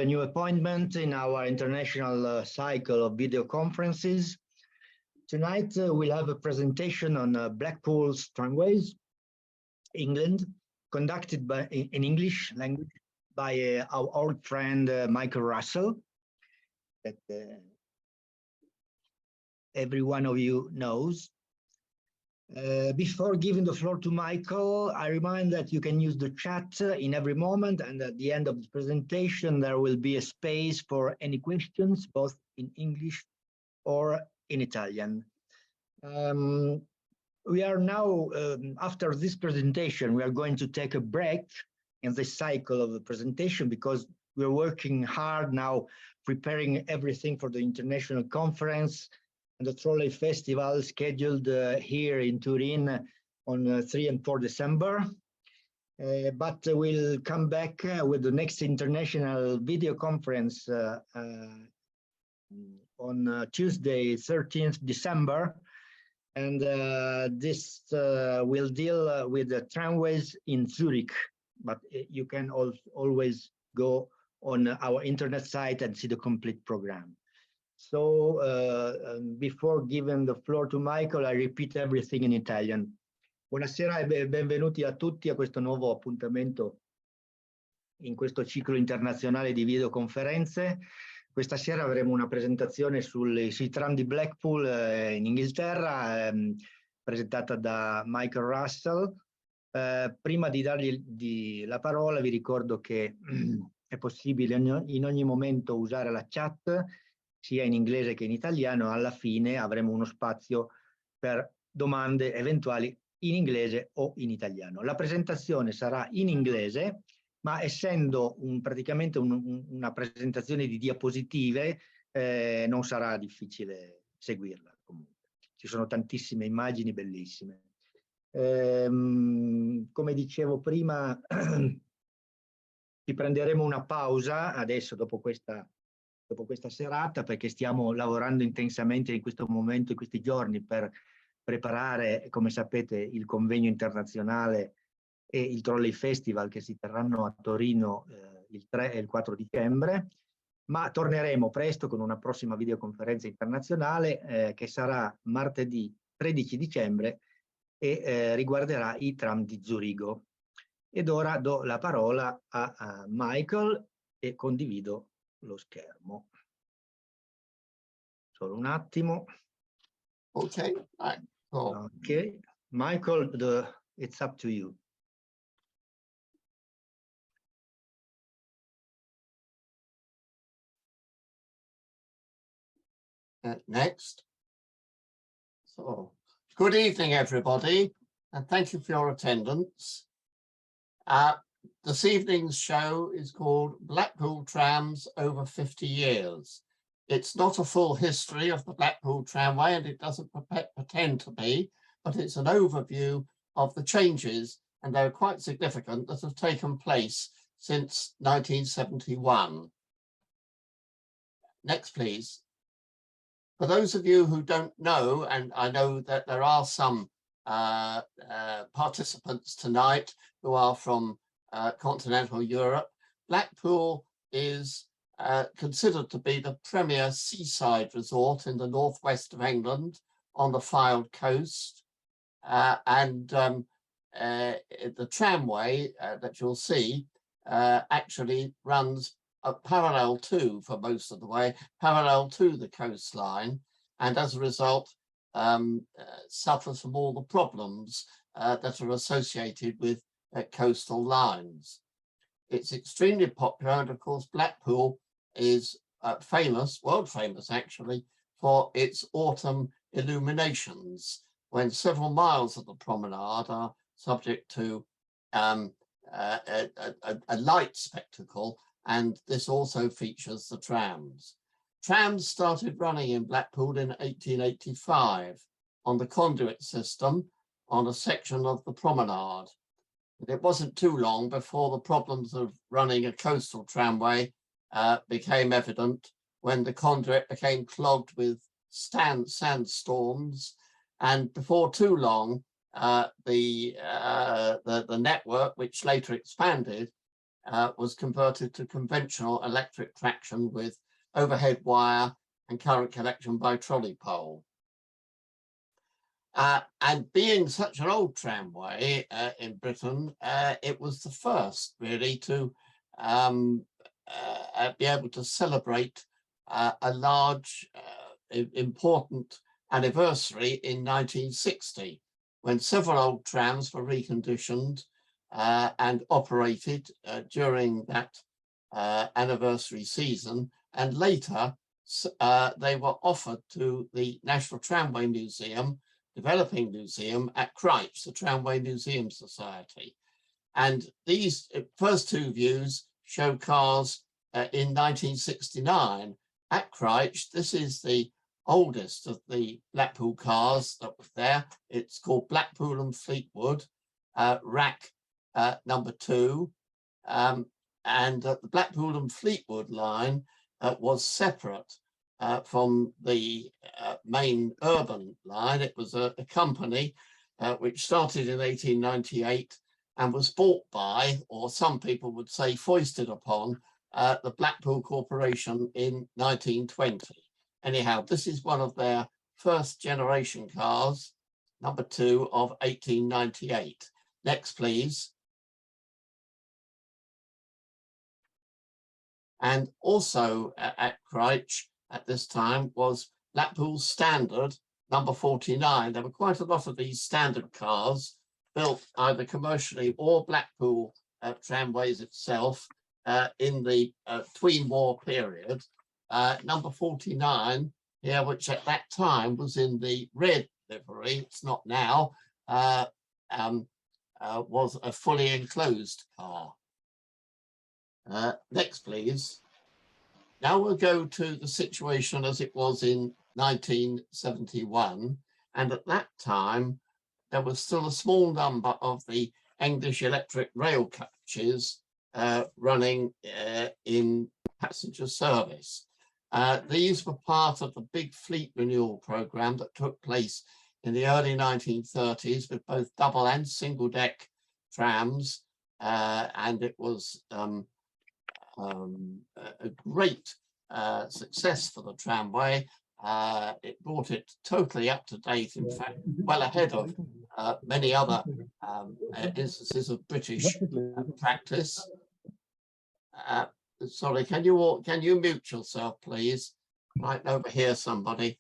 A new appointment in our international cycle of video conferences. Tonight we'll have a presentation on Blackpool's tramways, England, conducted in English language by our old friend Michael Russell, that every one of you knows. Before giving the floor to Michael, I remind that you can use the chat in every moment, and at the end of the presentation there will be a space for any questions, both in English or in Italian. We are now, after this presentation, we are going to take a break in this cycle of the presentation because we're working hard now preparing everything for the international conference and the Trolley Festival scheduled here in Turin on 3 and 4 December. But we'll come back with the next international video conference on Tuesday, 13th December. And this will deal with the tramways in Zurich. But you can always go on our internet site and see the complete program. So before giving the floor to Michael, I repeat everything in Italian. Buonasera e benvenuti a tutti a questo nuovo appuntamento in questo ciclo internazionale di videoconferenze. Questa sera avremo una presentazione sui tram di Blackpool in Inghilterra, presentata da Michael Russell. Prima di dargli la parola vi ricordo che è possibile in ogni momento usare la chat, sia in inglese che in italiano. Alla fine avremo uno spazio per domande eventuali in inglese o in italiano. La presentazione sarà in inglese, ma essendo praticamente una presentazione di diapositive, non sarà difficile seguirla. Comunque. Ci sono tantissime immagini bellissime. Come dicevo prima, ci prenderemo una pausa adesso dopo questa serata, perché stiamo lavorando intensamente in questo momento, in questi giorni, per preparare, come sapete, il convegno internazionale e il Trolley Festival che si terranno a Torino il 3 e il 4 dicembre, ma torneremo presto con una prossima videoconferenza internazionale che sarà martedì 13 dicembre e riguarderà i tram di Zurigo. Ed ora do la parola a Michael e condivido lo schermo. Solo un attimo. Okay. Right. Cool. Okay, Michael, it's up to you. Next. So, good evening, everybody, and thank you for your attendance. This evening's show is called Blackpool Trams Over 50 Years. It's not a full history of the Blackpool Tramway, and it doesn't pretend to be, but it's an overview of the changes, and they're quite significant, that have taken place since 1971. Next, please. For those of you who don't know, and I know that there are some participants tonight who are from continental Europe, Blackpool is considered to be the premier seaside resort in the northwest of England on the Fylde coast. And the tramway that you'll see actually runs parallel to, for most of the way, parallel to the coastline, and as a result suffers from all the problems that are associated with coastal lines. It's extremely popular, and of course Blackpool is famous, world famous actually, for its autumn illuminations, when several miles of the promenade are subject to a light spectacle, and this also features the trams. Trams started running in Blackpool in 1885 on the conduit system on a section of the promenade. It wasn't too long before the problems of running a coastal tramway became evident, when the conduit became clogged with sandstorms, and before too long the network, which later expanded, was converted to conventional electric traction with overhead wire and current connection by trolley pole. And being such an old tramway in Britain, it was the first really to be able to celebrate a large, important anniversary in 1960, when several old trams were reconditioned and operated during that anniversary season, and later they were offered to the National Tramway Museum, Developing Museum at Christchurch, the Tramway Museum Society. And these first two views show cars in 1969 at Christchurch. This is the oldest of the Blackpool cars that was there. It's called Blackpool and Fleetwood, rack number 2. And the Blackpool and Fleetwood line was separate from the main urban line. It was a company which started in 1898 and was bought by, or some people would say foisted upon, the Blackpool Corporation in 1920. Anyhow, this is one of their first generation cars, number 2 of 1898. Next, please. And also at Christchurch at this time was Blackpool's Standard, number 49. There were quite a lot of these standard cars built either commercially or Blackpool tramways itself in the tween-war period. Number 49 here, which at that time was in the red livery, it's not now, was a fully enclosed car. Next, please. Now we'll go to the situation as it was in 1971. And at that time, there was still a small number of the English electric rail coaches running in passenger service. These were part of the big fleet renewal program that took place in the early 1930s with both double and single deck trams. And it was a great success for the tramway. It brought it totally up to date, in fact, well ahead of many other instances of British practice. Sorry, can you mute yourself, please? Right over here, somebody.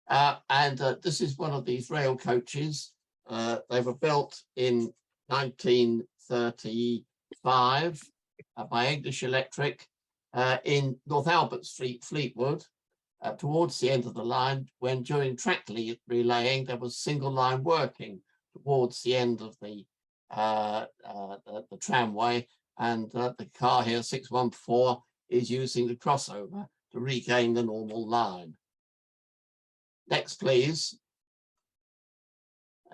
And this is one of these rail coaches. They were built in 1935 by English Electric in North Albert Street, Fleetwood, towards the end of the line, when during track relaying there was single line working towards the end of the tramway, and the car here 614 is using the crossover to regain the normal line. Next, please.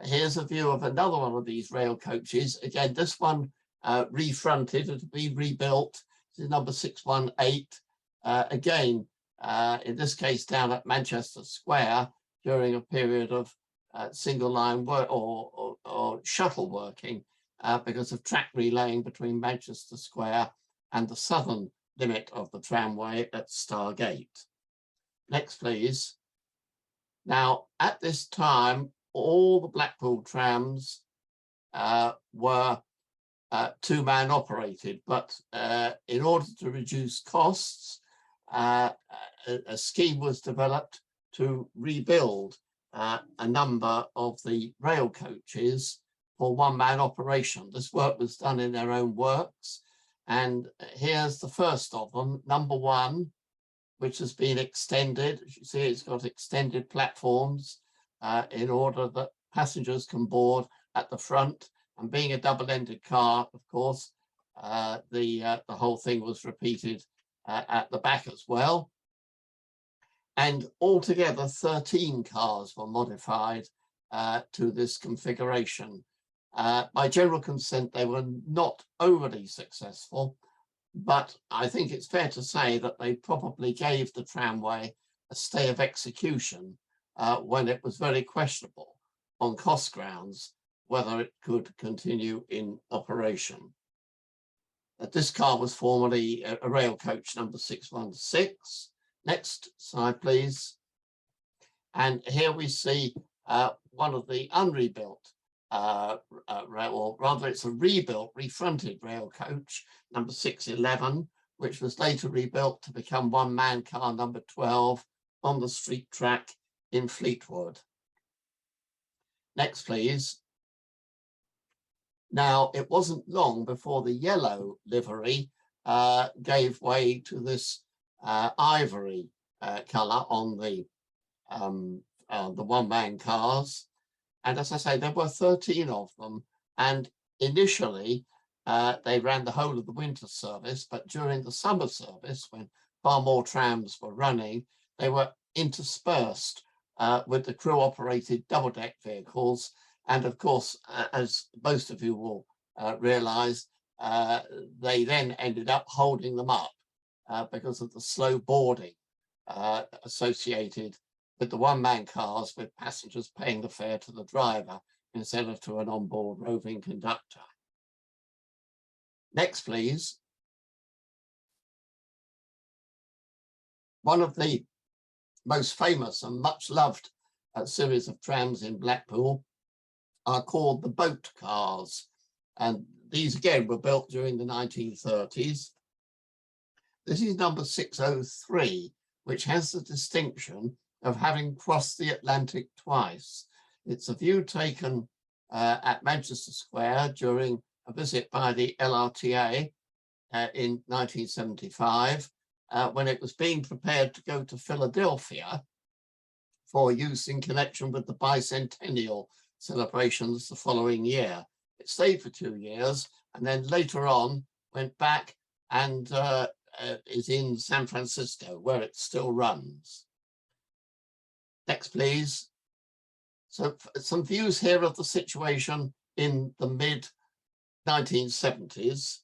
Here's a view of another one of these rail coaches. Again, this one refronted and to be rebuilt. This is number 618. Again, in this case down at Manchester Square during a period of single line work or shuttle working because of track relaying between Manchester Square and the southern limit of the tramway at Stargate. Next, please. Now, at this time, all the Blackpool trams were two-man operated, but in order to reduce costs, a scheme was developed to rebuild a number of the rail coaches for one-man operation. This work was done in their own works, and here's the first of them, number 1, which has been extended. As you see, it's got extended platforms in order that passengers can board at the front. And being a double-ended car, of course, the whole thing was repeated at the back as well. And altogether, 13 cars were modified to this configuration. By general consent, they were not overly successful, but I think it's fair to say that they probably gave the tramway a stay of execution when it was very questionable on cost grounds whether it could continue in operation. This car was formerly a rail coach number 616. Next slide, please. And here we see one of the unrebuilt rail, or rather it's a rebuilt, refronted rail coach number 611, which was later rebuilt to become one-man car number 12 on the street track in Fleetwood. Next, please. Now, it wasn't long before the yellow livery gave way to this ivory colour on the one-man cars. And as I say, there were 13 of them. And initially, they ran the whole of the winter service, but during the summer service, when far more trams were running, they were interspersed with the crew-operated double-deck vehicles. And of course, as most of you will realise, they then ended up holding them up because of the slow boarding associated with the one-man cars, with passengers paying the fare to the driver instead of to an onboard roving conductor. Next, please. One of the most famous and much loved series of trams in Blackpool are called the boat cars. And these again were built during the 1930s. This is number 603, which has the distinction of having crossed the Atlantic twice. It's a view taken at Manchester Square during a visit by the LRTA in 1975, when it was being prepared to go to Philadelphia for use in connection with the bicentennial celebrations the following year. It stayed for 2 years and then later on went back and is in San Francisco, where it still runs. Next, please. So some views here of the situation in the mid-1970s.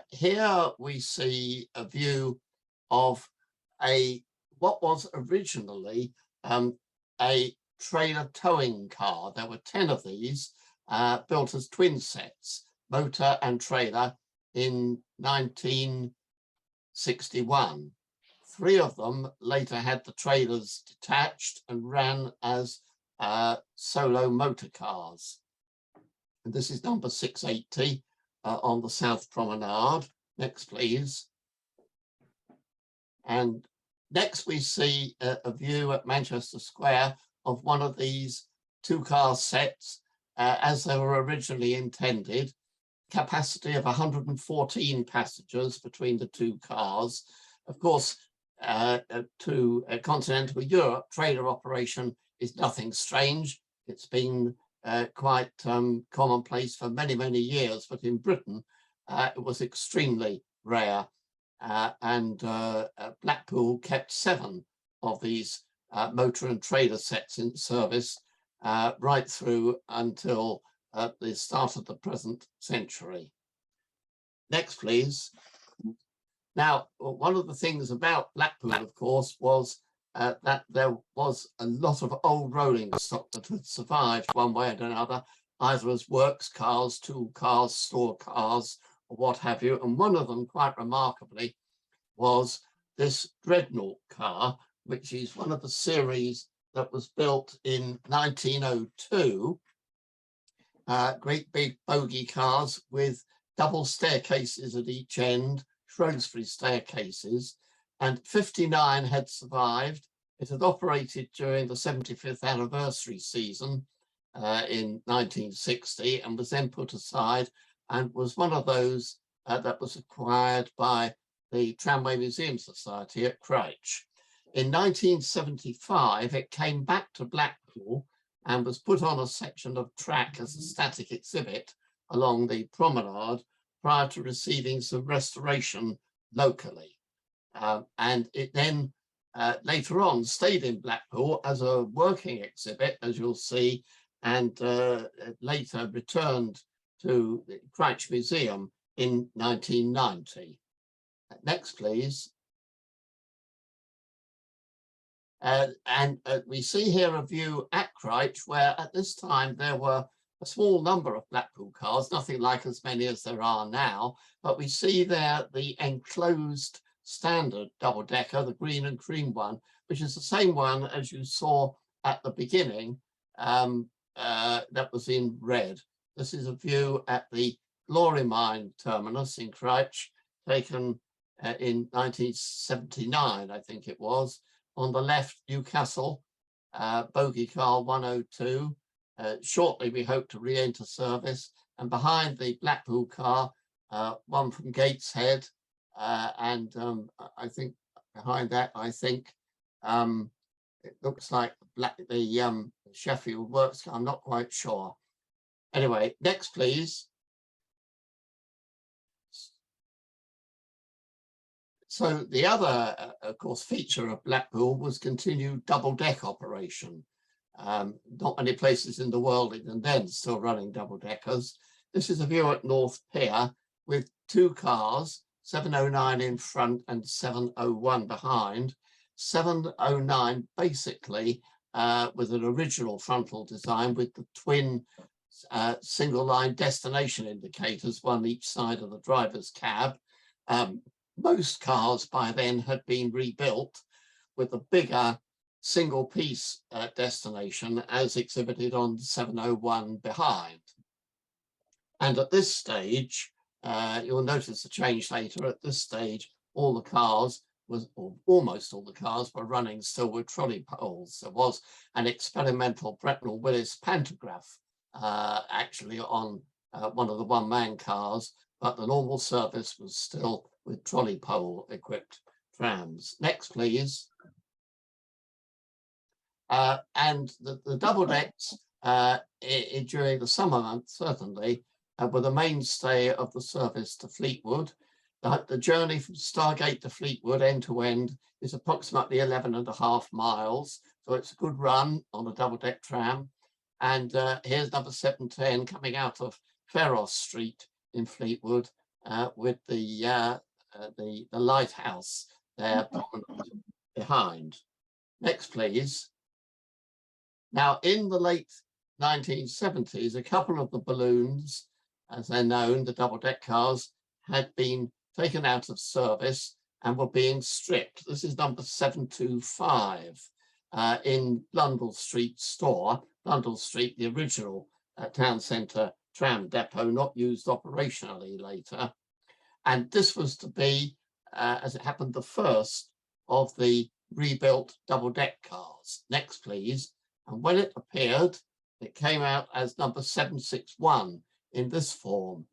Here we see a view of what was originally a trailer towing car. There were 10 of these built as twin sets, motor and trailer, in 1961. 3 of them later had the trailers detached and ran as solo motor cars. And this is number 680 on the South Promenade. Next, please. And next we see a view at Manchester Square of one of these 2-car sets as they were originally intended. Capacity of 114 passengers between the 2 cars. Of course, to continental Europe, trailer operation is nothing strange. It's been quite commonplace for many, many years, but in Britain, it was extremely rare. And Blackpool kept 7 of these motor and trailer sets in service right through until the start of the present century. Next, please. Now, one of the things about Blackpool, of course, was that there was a lot of old rolling stock that had survived one way or another, either as works cars, tool cars, store cars, or what have you. And one of them, quite remarkably, was this Dreadnought car, which is one of the series that was built in 1902. Great big bogie cars with double staircases at each end, Shrewsbury staircases, and 59 had survived. It had operated during the 75th anniversary season in 1960 and was then put aside, and was one of those that was acquired by the Tramway Museum Society at Crouch. In 1975, it came back to Blackpool and was put on a section of track as a static exhibit along the promenade prior to receiving some restoration locally. And it then later on stayed in Blackpool as a working exhibit, as you'll see, and later returned to the Crouch Museum in 1990. Next, please. And we see here a view at Crouch, where at this time there were a small number of Blackpool cars, nothing like as many as there are now, but we see there the enclosed standard double-decker, the green and cream one, which is the same one as you saw at the beginning, that was in red. This is a view at the Glory Mine terminus in Crouch, taken in 1979, I think it was. On the left, Newcastle, bogey car 102. Shortly, we hope to re-enter service. And behind the Blackpool car, one from Gateshead, and I think behind that, it looks like the Sheffield Works car. I'm not quite sure. Anyway, next, please. So the other, of course, feature of Blackpool was continued double-deck operation. Not many places in the world even then still running double-deckers. This is a view at North Pier with two cars, 709 in front and 701 behind. 709 basically with an original frontal design with the twin single line destination indicators, one each side of the driver's cab. Most cars by then had been rebuilt with a bigger single piece destination as exhibited on 701 behind. And at this stage, you'll notice the change later. At this stage, all the cars or almost all the cars were running still with trolley poles. There was an experimental Bretnell Willis pantograph actually on one of the one-man cars, but the normal service was still with trolley pole equipped trams. Next, please. And the double decks during the summer months certainly were the mainstay of the service to Fleetwood. The journey from Stargate to Fleetwood end to end is approximately 11.5 miles. So it's a good run on a double deck tram. And here's number 710 coming out of Pharos Street in Fleetwood with the lighthouse there behind. Next, please. Now, in the late 1970s, a couple of the balloons, as they're known, the double-deck cars, had been taken out of service and were being stripped. This is number 725 in Blundell Street store. Blundell Street, the original town centre tram depot, not used operationally later. And this was to be, as it happened, the first of the rebuilt double-deck cars. Next, please. And when it appeared, it came out as number 761 in this form,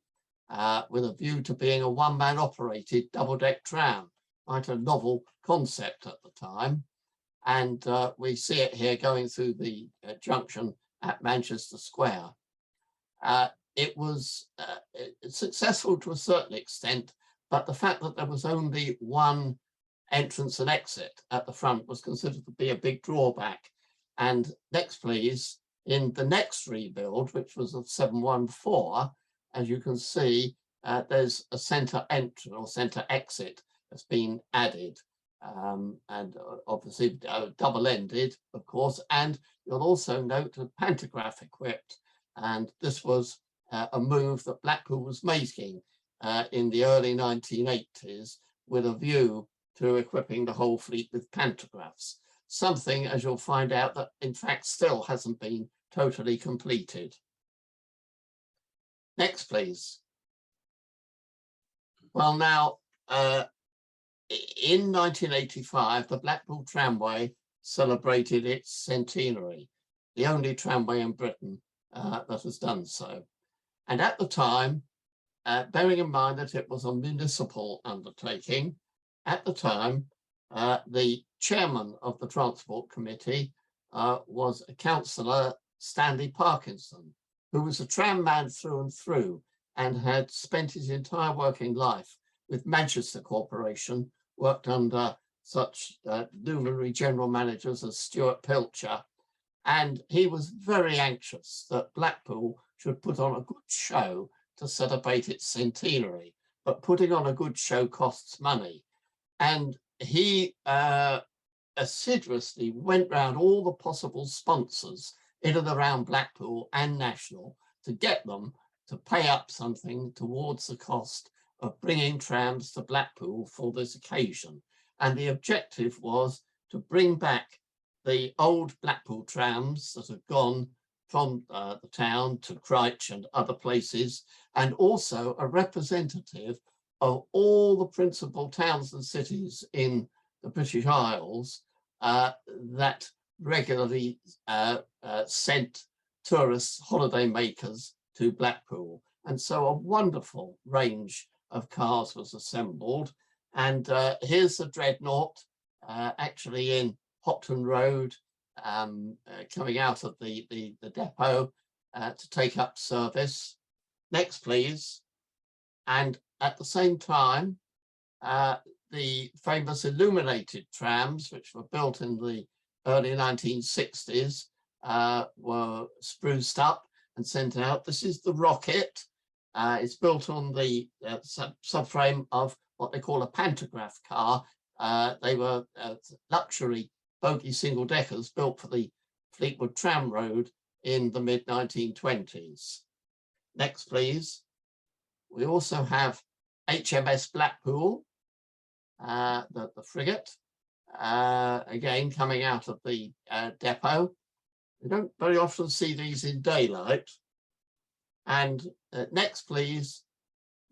with a view to being a one-man operated double-deck tram, quite a novel concept at the time. And we see it here going through the junction at Manchester Square. It was successful to a certain extent, but the fact that there was only one entrance and exit at the front was considered to be a big drawback. And next, please, in the next rebuild, which was of 714, as you can see, there's a centre entry or centre exit that's been added. And obviously double-ended, of course, and you'll also note a pantograph equipped. And this was a move that Blackpool was making in the early 1980s with a view to equipping the whole fleet with pantographs. Something, as you'll find out, that in fact still hasn't been totally completed. Next, please. Well, now, in 1985, the Blackpool Tramway celebrated its centenary, the only tramway in Britain that has done so. And at the time, bearing in mind that it was a municipal undertaking, at the time, the chairman of the Transport Committee was a councillor, Stanley Parkinson, who was a tram man through and through and had spent his entire working life with Manchester Corporation, worked under such luminary general managers as Stuart Pilcher. And he was very anxious that Blackpool should put on a good show to celebrate its centenary, but putting on a good show costs money. And he assiduously went round all the possible sponsors in and around Blackpool and national to get them to pay up something towards the cost of bringing trams to Blackpool for this occasion. And the objective was to bring back the old Blackpool trams that had gone from the town to Christchurch and other places, and also a representative of all the principal towns and cities in the British Isles that regularly sent tourists, holiday makers to Blackpool. And so a wonderful range of cars was assembled. And here's the Dreadnought, actually in Hopton Road, coming out of the depot to take up service. Next, please. And at the same time, the famous illuminated trams, which were built in the early 1960s, were spruced up and sent out. This is the Rocket. It's built on the subframe of what they call a pantograph car. They were luxury bogie single deckers built for the Fleetwood Tram Road in the mid-1920s. Next, please. We also have HMS Blackpool, the frigate, again coming out of the depot. We don't very often see these in daylight. And next, please,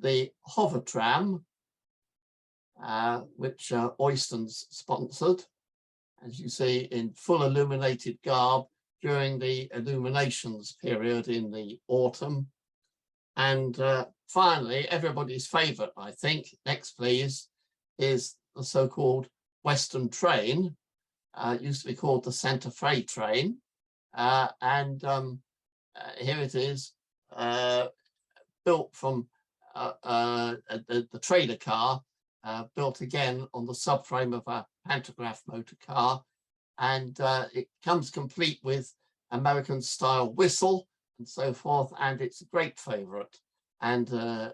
the Hover Tram, which Oyston's sponsored, as you see, in full illuminated garb during the illuminations period in the autumn. And finally, everybody's favourite, I think, next please, is the so-called Western train. Used to be called the Santa Fe train. Here it is, built from the trader car, built again on the subframe of a pantograph motor car. And it comes complete with American style whistle and so forth, and it's a great favorite. And two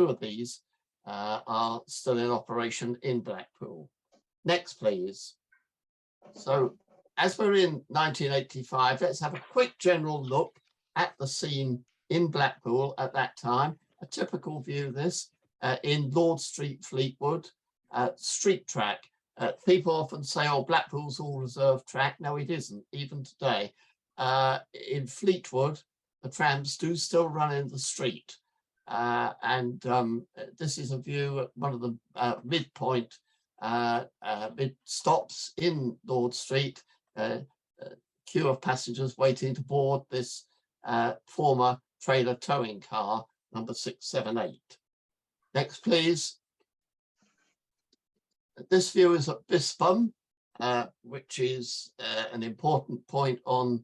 of these are still in operation in Blackpool. Next, please. So as we're in 1985, let's have a quick general look at the scene in Blackpool at that time. A typical view this in Lord Street, Fleetwood, street track. People often say, oh, Blackpool's all reserved track. No, it isn't, even today. In Fleetwood, the trams do still run in the street. This is a view at one of the midpoint mid stops in Lord Street. Queue of passengers waiting to board this former trailer towing car, number 678. Next, please. This view is at Bispam, which is an important point on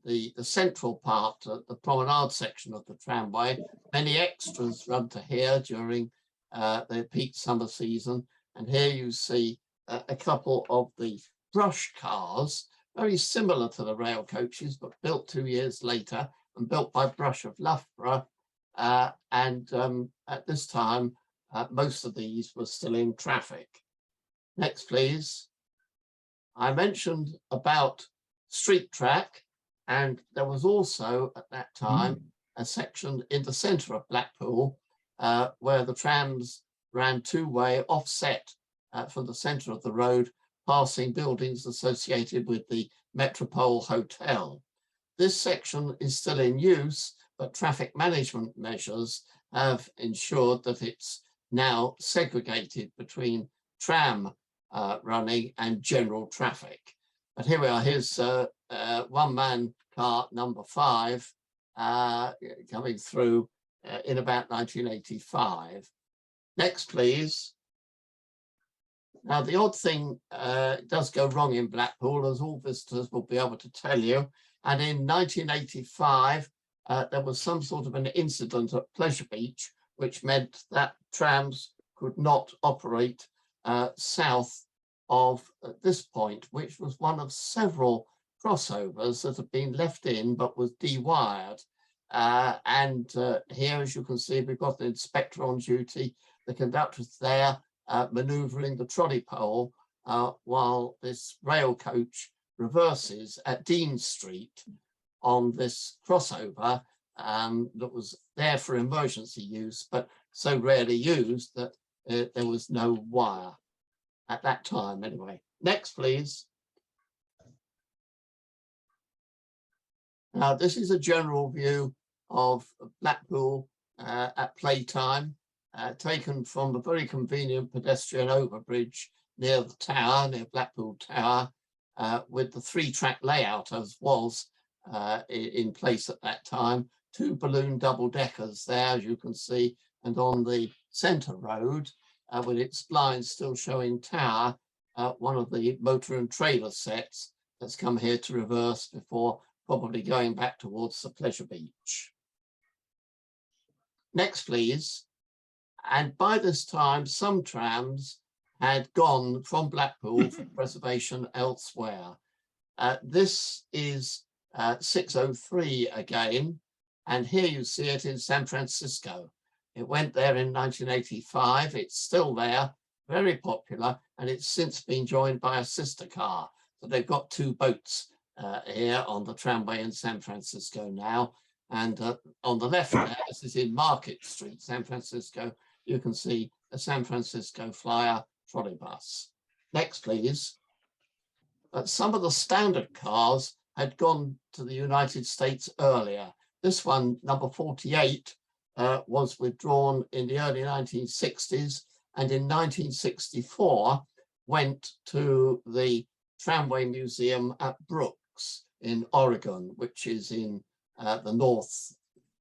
the central part, the promenade section of the tramway. Many extras run to here during the peak summer season. And here you see a couple of the brush cars, very similar to the rail coaches, but built 2 years later and built by Brush of Loughborough. At this time, most of these were still in traffic. Next, please. I mentioned about street track, and there was also at that time a section in the centre of Blackpool where the trams ran two-way offset from the centre of the road, passing buildings associated with the Metropole Hotel. This section is still in use, but traffic management measures have ensured that it's now segregated between tram running and general traffic. But here we are, here's one-man car number 5 coming through in about 1985. Next, please. Now, the odd thing does go wrong in Blackpool, as all visitors will be able to tell you. And in 1985, there was some sort of an incident at Pleasure Beach, which meant that trams could not operate south of this point, which was one of several crossovers that had been left in but was dewired. Here, as you can see, we've got the inspector on duty, the conductor's there manoeuvring the trolley pole while this rail coach reverses at Dean Street. on this crossover that was there for emergency use, but so rarely used that there was no wire at that time anyway. Next, please. Now, this is a general view of Blackpool at playtime, taken from a very convenient pedestrian overbridge near the tower, near Blackpool Tower, with the 3-track layout as was in place at that time. 2 balloon double-deckers there, as you can see, and on the centre road, with its blinds still showing tower, one of the motor and trailer sets that's come here to reverse before probably going back towards the pleasure beach. Next, please. And by this time, some trams had gone from Blackpool for preservation elsewhere. This is 603 again, and here you see it in San Francisco. It went there in 1985. It's still there, very popular, and it's since been joined by a sister car. So they've got 2 boats here on the tramway in San Francisco now. And on the left there, this is in Market Street, San Francisco, you can see a San Francisco Flyer trolley bus. Next, please. Some of the standard cars had gone to the United States earlier. This one, number 48, was withdrawn in the early 1960s, and in 1964 went to the Tramway Museum at Brooks in Oregon, which is in the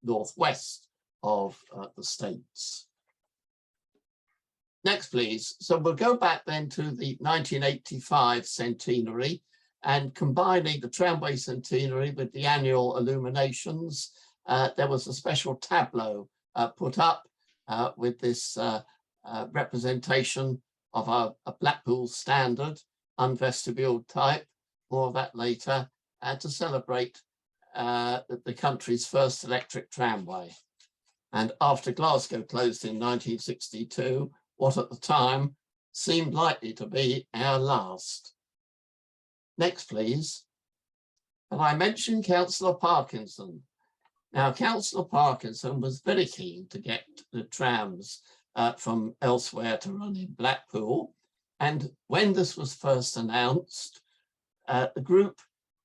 northwest of the States. Next, please. So we'll go back then to the 1985 centenary, and combining the tramway centenary with the annual illuminations, there was a special tableau put up with this representation of a Blackpool standard, unvestibuled type, more of that later, to celebrate the country's first electric tramway. And after Glasgow closed in 1962, what at the time seemed likely to be our last. Next, please. And I mentioned Councillor Parkinson. Now, Councillor Parkinson was very keen to get the trams from elsewhere to run in Blackpool. And when this was first announced, the group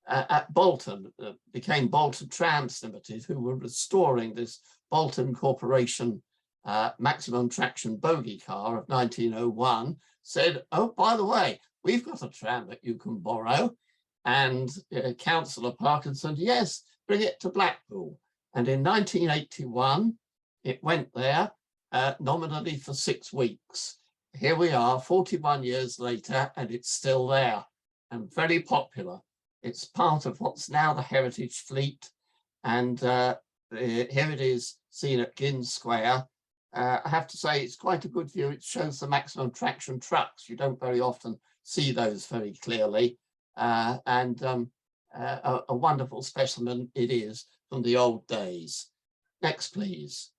at Bolton became Bolton Trams Limited, who were restoring this Bolton Corporation maximum traction bogie car of 1901, said, oh, by the way, we've got a tram that you can borrow. And Councillor Parkinson, yes, bring it to Blackpool. And in 1981, it went there nominally for 6 weeks. Here we are 41 years later, and it's still there and very popular. It's part of what's now the Heritage Fleet. And here it is seen at Ginn Square. I have to say it's quite a good view. It shows the maximum traction trucks. You don't very often see those very clearly. A wonderful specimen it is from the old days. Next, please.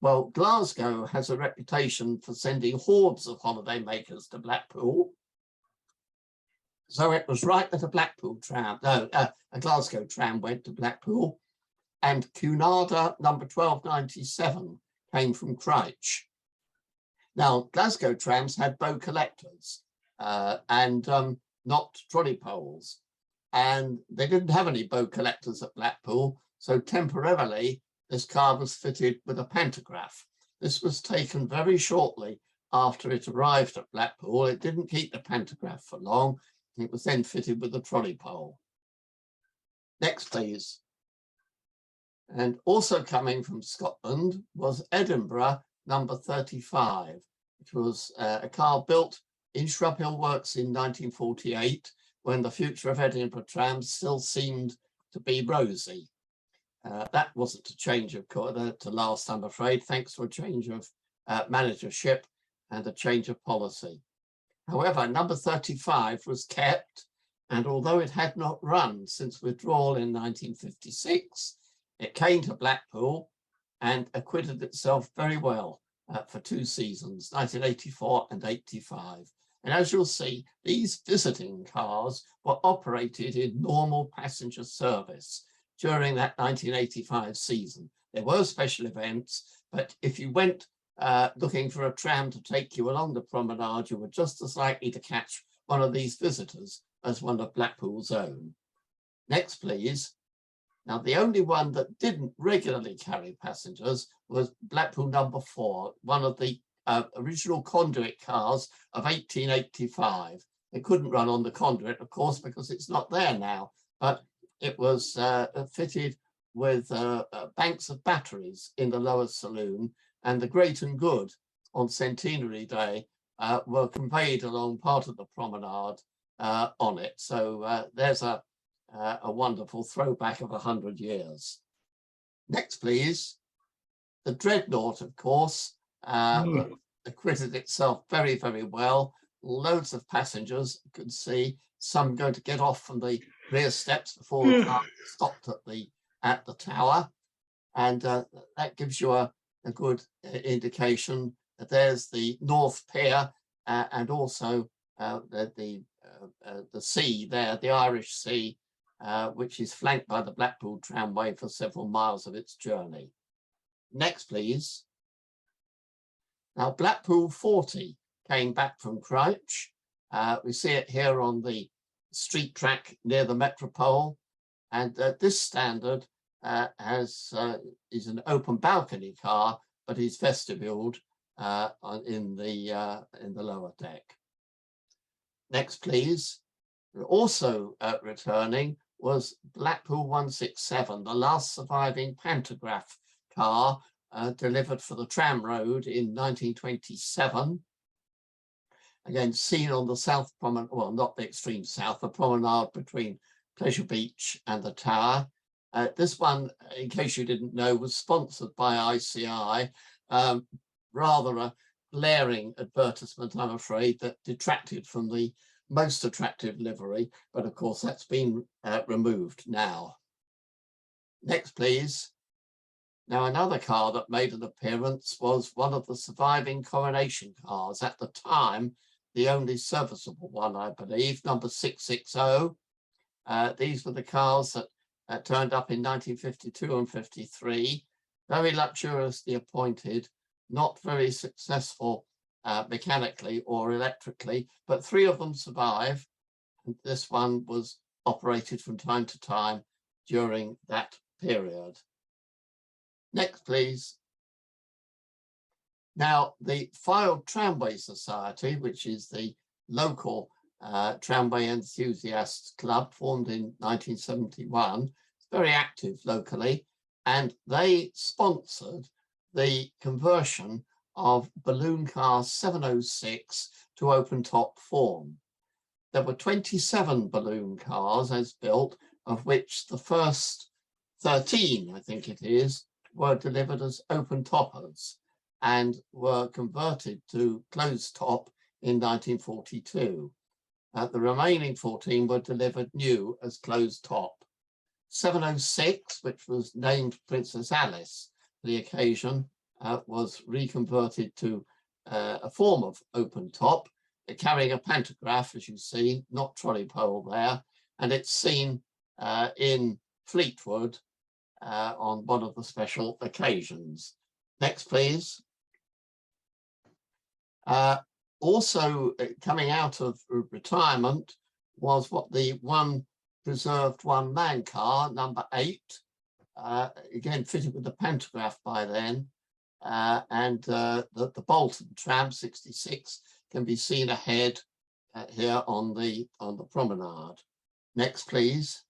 Well, Glasgow has a reputation for sending hordes of holidaymakers to Blackpool. So it was right that a Glasgow tram went to Blackpool, and Cunarder number 1297 came from Christchurch. Now, Glasgow trams had bow collectors and not trolley poles, and they didn't have any bow collectors at Blackpool, so temporarily this car was fitted with a pantograph. This was taken very shortly after it arrived at Blackpool. It didn't keep the pantograph for long. It was then fitted with a trolley pole. Next, please. And also coming from Scotland was Edinburgh number 35, which was a car built in Shrub Hill Works in 1948, when the future of Edinburgh trams still seemed to be rosy. That wasn't a change of to last, I'm afraid, thanks to a change of managership and a change of policy. However, number 35 was kept, and although it had not run since withdrawal in 1956, it came to Blackpool and acquitted itself very well for 2 seasons, 1984 and 85. And as you'll see, these visiting cars were operated in normal passenger service during that 1985 season. There were special events, but if you went looking for a tram to take you along the promenade, you were just as likely to catch one of these visitors as one of Blackpool's own. Next, please. Now, the only one that didn't regularly carry passengers was Blackpool number 4, one of the original conduit cars of 1885. It couldn't run on the conduit, of course, because it's not there now, but it was fitted with banks of batteries in the lower saloon, and the great and good on Centenary Day were conveyed along part of the promenade on it. So there's a wonderful throwback of 100 years. Next, please. The Dreadnought, of course, acquitted itself very, very well. Loads of passengers, you can see some going to get off from the rear steps before the car stopped at the tower. And that gives you a good indication that there's the North Pier and also the sea there, the Irish Sea, which is flanked by the Blackpool tramway for several miles of its journey. Next, please. Now, Blackpool 40 came back from Crouch. We see it here on the street track near the Metropole. And this standard is an open balcony car, but is vestibuled in the lower deck. Next, please. Also returning was Blackpool 167, the last surviving pantograph car delivered for the Tram Road in 1927. Again, seen on the south promenade, well, not the extreme south, the promenade between Pleasure Beach and the Tower. This one, in case you didn't know, was sponsored by ICI. Rather a glaring advertisement, I'm afraid, that detracted from the most attractive livery, but of course that's been removed now. Next, please. Now, another car that made an appearance was one of the surviving Coronation cars, at the time the only serviceable one, I believe, number 660. These were the cars that turned up in 1952 and 53, very luxuriously appointed, not very successful mechanically or electrically, but 3 of them survive. And this one was operated from time to time during that period. Next, please. Now, the Fylde Tramway Society, which is the local tramway enthusiasts club formed in 1971, is very active locally, and they sponsored the conversion of balloon car 706 to open top form. There were 27 balloon cars as built, of which the first 13, I think it is, were delivered as open toppers and were converted to closed top in 1942. The remaining 14 were delivered new as closed top. 706, which was named Princess Alice for the occasion, was reconverted to a form of open top, carrying a pantograph, as you see, not trolley pole there, and it's seen in Fleetwood on one of the special occasions. Next, please. Also coming out of retirement was what the one preserved one-man car, number 8, again fitted with the pantograph by then, and the Bolton Tram 66 can be seen ahead here on the promenade. Next, please.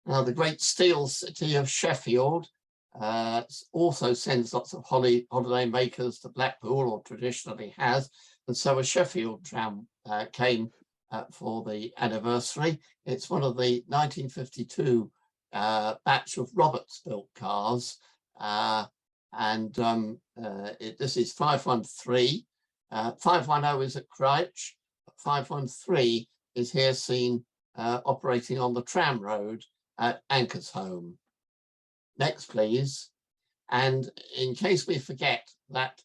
Now, the great steel city of Sheffield also sends lots of holiday makers to Blackpool, or traditionally has, and so a Sheffield tram came for the anniversary. It's one of the 1952 batch of Roberts-built cars, and this is 513. 510 is at Crouch, 513 is here seen operating on the Tram Road at Ankersholme. Next, please. And in case we forget, that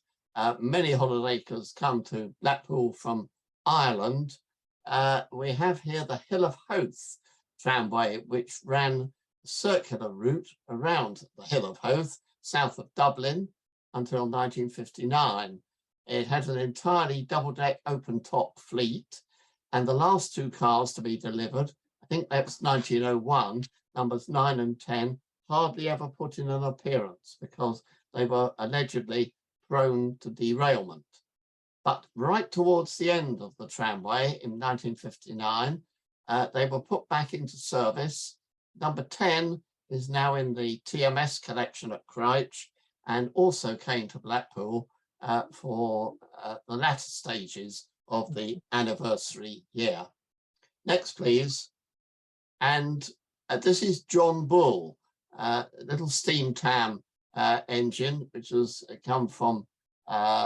many holidaymakers come to Blackpool from Ireland. We have here the Hill of Howth tramway, which ran a circular route around the Hill of Howth, south of Dublin, until 1959. It had an entirely double-deck open-top fleet, and the last two cars to be delivered, I think that was 1901, numbers 9 and 10, hardly ever put in an appearance because they were allegedly prone to derailment. But right towards the end of the tramway in 1959, they were put back into service. Number 10 is now in the TMS collection at Crouch and also came to Blackpool for the latter stages of the anniversary year. Next, please. And this is John Bull, a little steam tram engine, which has come from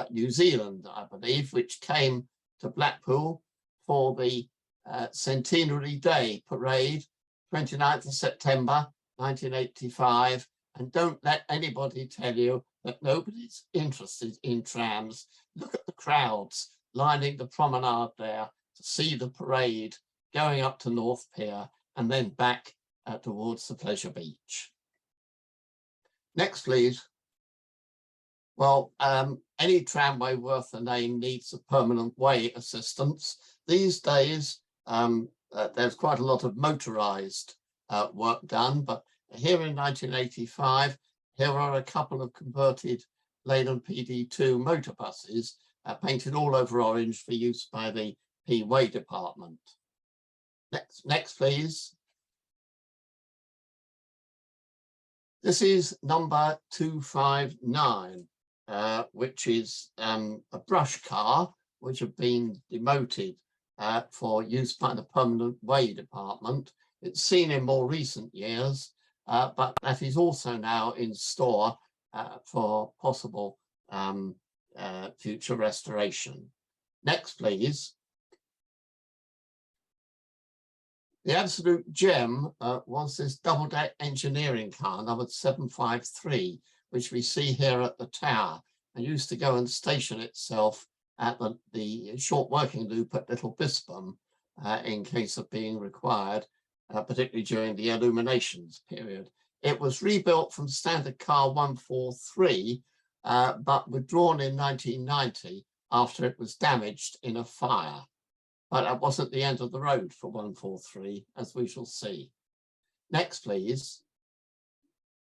New Zealand, I believe, which came to Blackpool for the Centenary Day Parade, 29th of September, 1985. And don't let anybody tell you that nobody's interested in trams. Look at the crowds lining the promenade there to see the parade going up to North Pier and then back towards the Pleasure Beach. Next, please. Well, any tramway worth the name needs a permanent way assistance. These days, there's quite a lot of motorized work done, but here in 1985, here are a couple of converted Leyland PD2 motor buses painted all over orange for use by the P-Way department. Next, please. This is number 259, which is a brush car, which have been demoted for use by the Permanent Way Department. It's seen in more recent years, but that is also now in store for possible future restoration. Next, please. The absolute gem was this double-deck engineering car, number 753, which we see here at the Tower, and used to go and station itself at the short working loop at Little Bispam in case of being required, particularly during the illuminations period. It was rebuilt from standard car 143, but withdrawn in 1990 after it was damaged in a fire. But that wasn't the end of the road for 143, as we shall see. Next, please.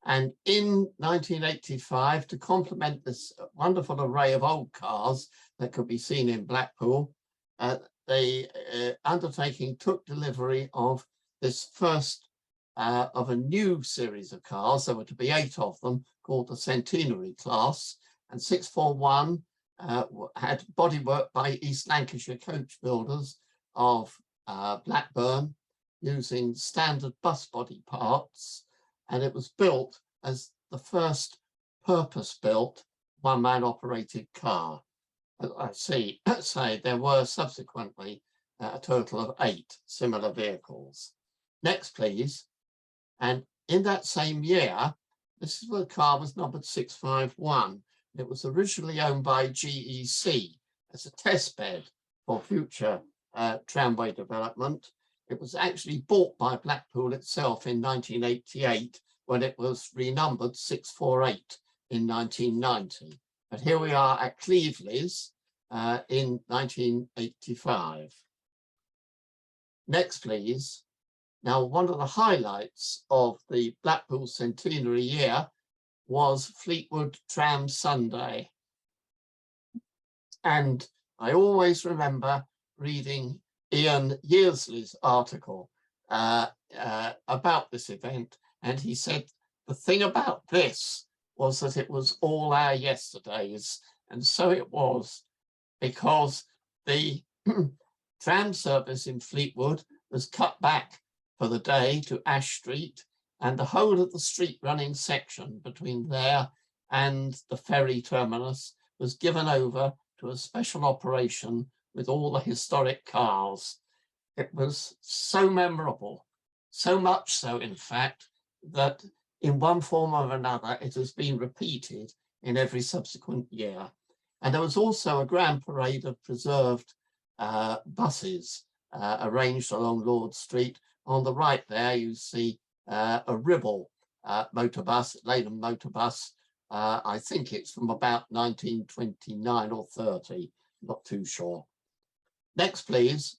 And in 1985, to complement this wonderful array of old cars that could be seen in Blackpool, the undertaking took delivery of this first of a new series of cars. There were to be 8 of them, called the Centenary class, and 641 had bodywork by East Lancashire coach builders of Blackburn using standard bus body parts, and it was built as the first purpose-built one-man operated car. As I say there were subsequently a total of 8 similar vehicles. Next, please. And in that same year, this is where the car was numbered 651. It was originally owned by GEC as a test bed for future tramway development. It was actually bought by Blackpool itself in 1988 when it was renumbered 648 in 1990. But here we are at Cleveleys in 1985. Next, please. Now, one of the highlights of the Blackpool centenary year was Fleetwood Tram Sunday. And I always remember reading Ian Yearsley's article about this event. And he said, the thing about this was that it was all our yesterdays. And so it was, because the tram service in Fleetwood was cut back for the day to Ash Street, and the whole of the street running section between there and the ferry terminus was given over to a special operation with all the historic cars. It was so memorable, so much so, in fact, that in one form or another, it has been repeated in every subsequent year. And there was also a grand parade of preserved buses arranged along Lord Street. On the right there, you see a Ribble motor bus, Leyden motor bus. I think it's from about 1929 or 30, not too sure. Next, please.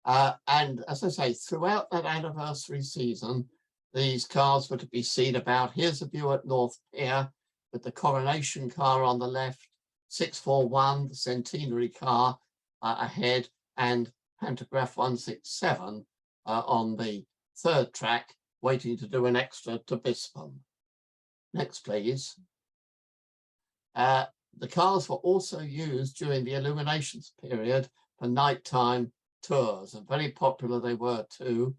And as I say, throughout that anniversary season, these cars were to be seen about. Here's a view at North Pier with the coronation car on the left, 641, the centenary car ahead, and pantograph 167 on the third track, waiting to do an extra to Bispam. Next, please. The cars were also used during the illuminations period for nighttime tours, and very popular they were too.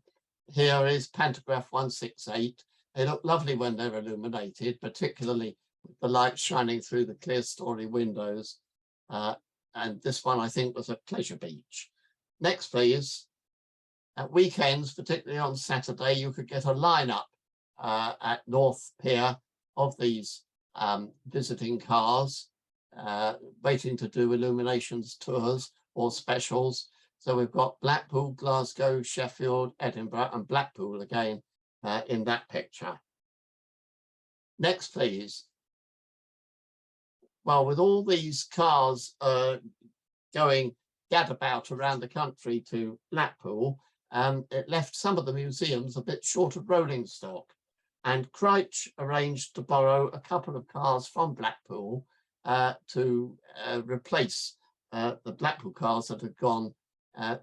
Here is pantograph 168. They look lovely when they're illuminated, particularly with the light shining through the clear story windows. And this one, I think, was at Pleasure Beach. Next, please. At weekends, particularly on Saturday, you could get a lineup at North Pier of these visiting cars waiting to do illuminations tours or specials. So we've got Blackpool, Glasgow, Sheffield, Edinburgh, and Blackpool again in that picture. Next, please. Well, with all these cars going gadabout around the country to Blackpool, it left some of the museums a bit short of rolling stock. And Crouch arranged to borrow a couple of cars from Blackpool to replace the Blackpool cars that had gone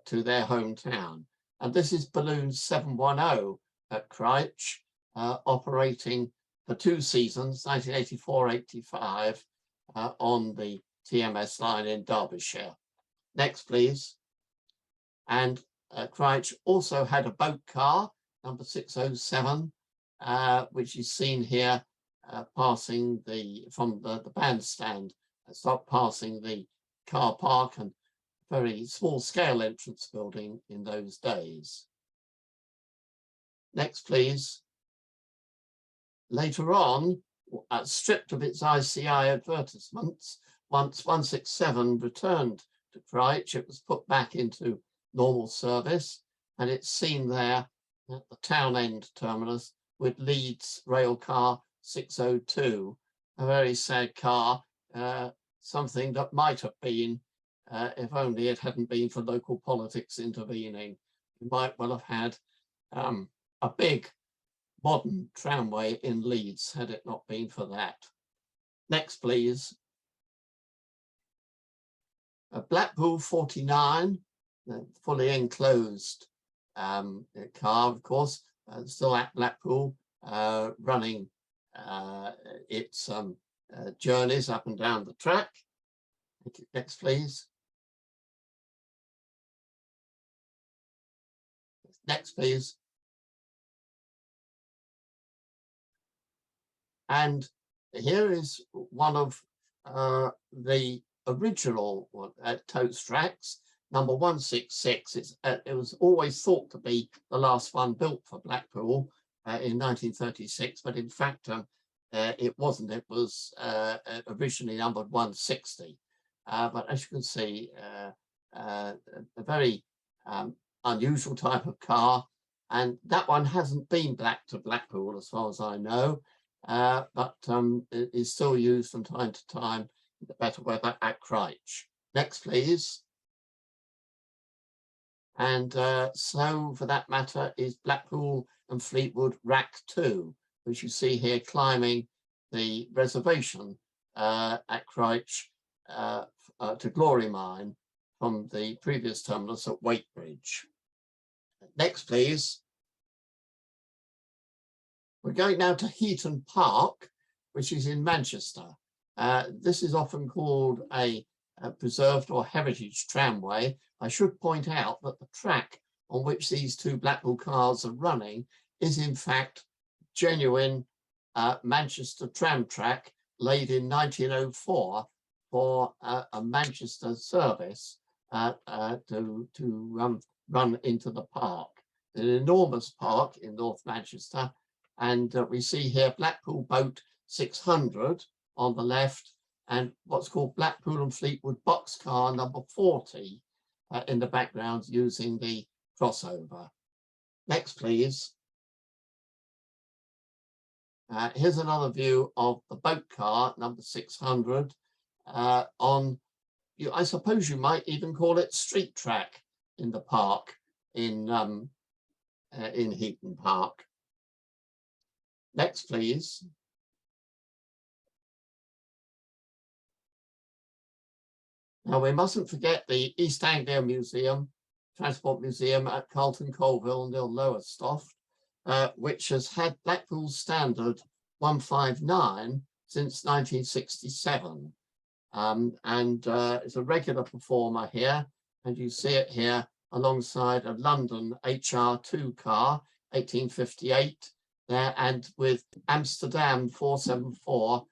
to their hometown. And this is Balloon 710 at Crouch, operating for 2 seasons, 1984-85, on the TMS line in Derbyshire. Next, please. And Crouch also had a boat car, number 607, which is seen here passing from the bandstand, passing the car park and very small scale entrance building in those days. Next, please. Later on, stripped of its ICI advertisements, once 167 returned to Crouch, it was put back into normal service, and it's seen there at the town end terminus with Leeds rail car 602, a very sad car, something that might have been, if only it hadn't been for local politics intervening. We might well have had a big modern tramway in Leeds had it not been for that. Next, please. Blackpool 49, fully enclosed car, of course, still at Blackpool, running its journeys up and down the track. Next, please. Next, please. And here is one of the original totes tracks, number 166. It was always thought to be the last one built for Blackpool in 1936, but in fact it wasn't. It was originally numbered 160. But as you can see, a very unusual type of car, and that one hasn't been back to Blackpool as far as I know. But it is still used from time to time in the better weather at Crouch. Next, please. And so, for that matter, is Blackpool and Fleetwood Rack 2, which you see here climbing the reservation at Crouch to Glory Mine from the previous terminus at Waitebridge. Next, please. We're going now to Heaton Park, which is in Manchester. This is often called a preserved or heritage tramway. I should point out that the track on which these 2 Blackpool cars are running is in fact genuine Manchester tram track laid in 1904 for a Manchester service to run into the park. An enormous park in North Manchester. And we see here Blackpool Boat 600 on the left and what's called Blackpool and Fleetwood boxcar number 40 in the background using the crossover. Next, please. Here's another view of the boat car number 600 on, I suppose you might even call it street track in the park in Heaton Park. Next, please. Now, we mustn't forget the East Anglia Museum, Transport Museum at Carlton Colville near Lowestoft, which has had Blackpool's standard 159 since 1967. It's a regular performer here, and you see it here alongside a London HR2 car, 1858, there, and with Amsterdam 474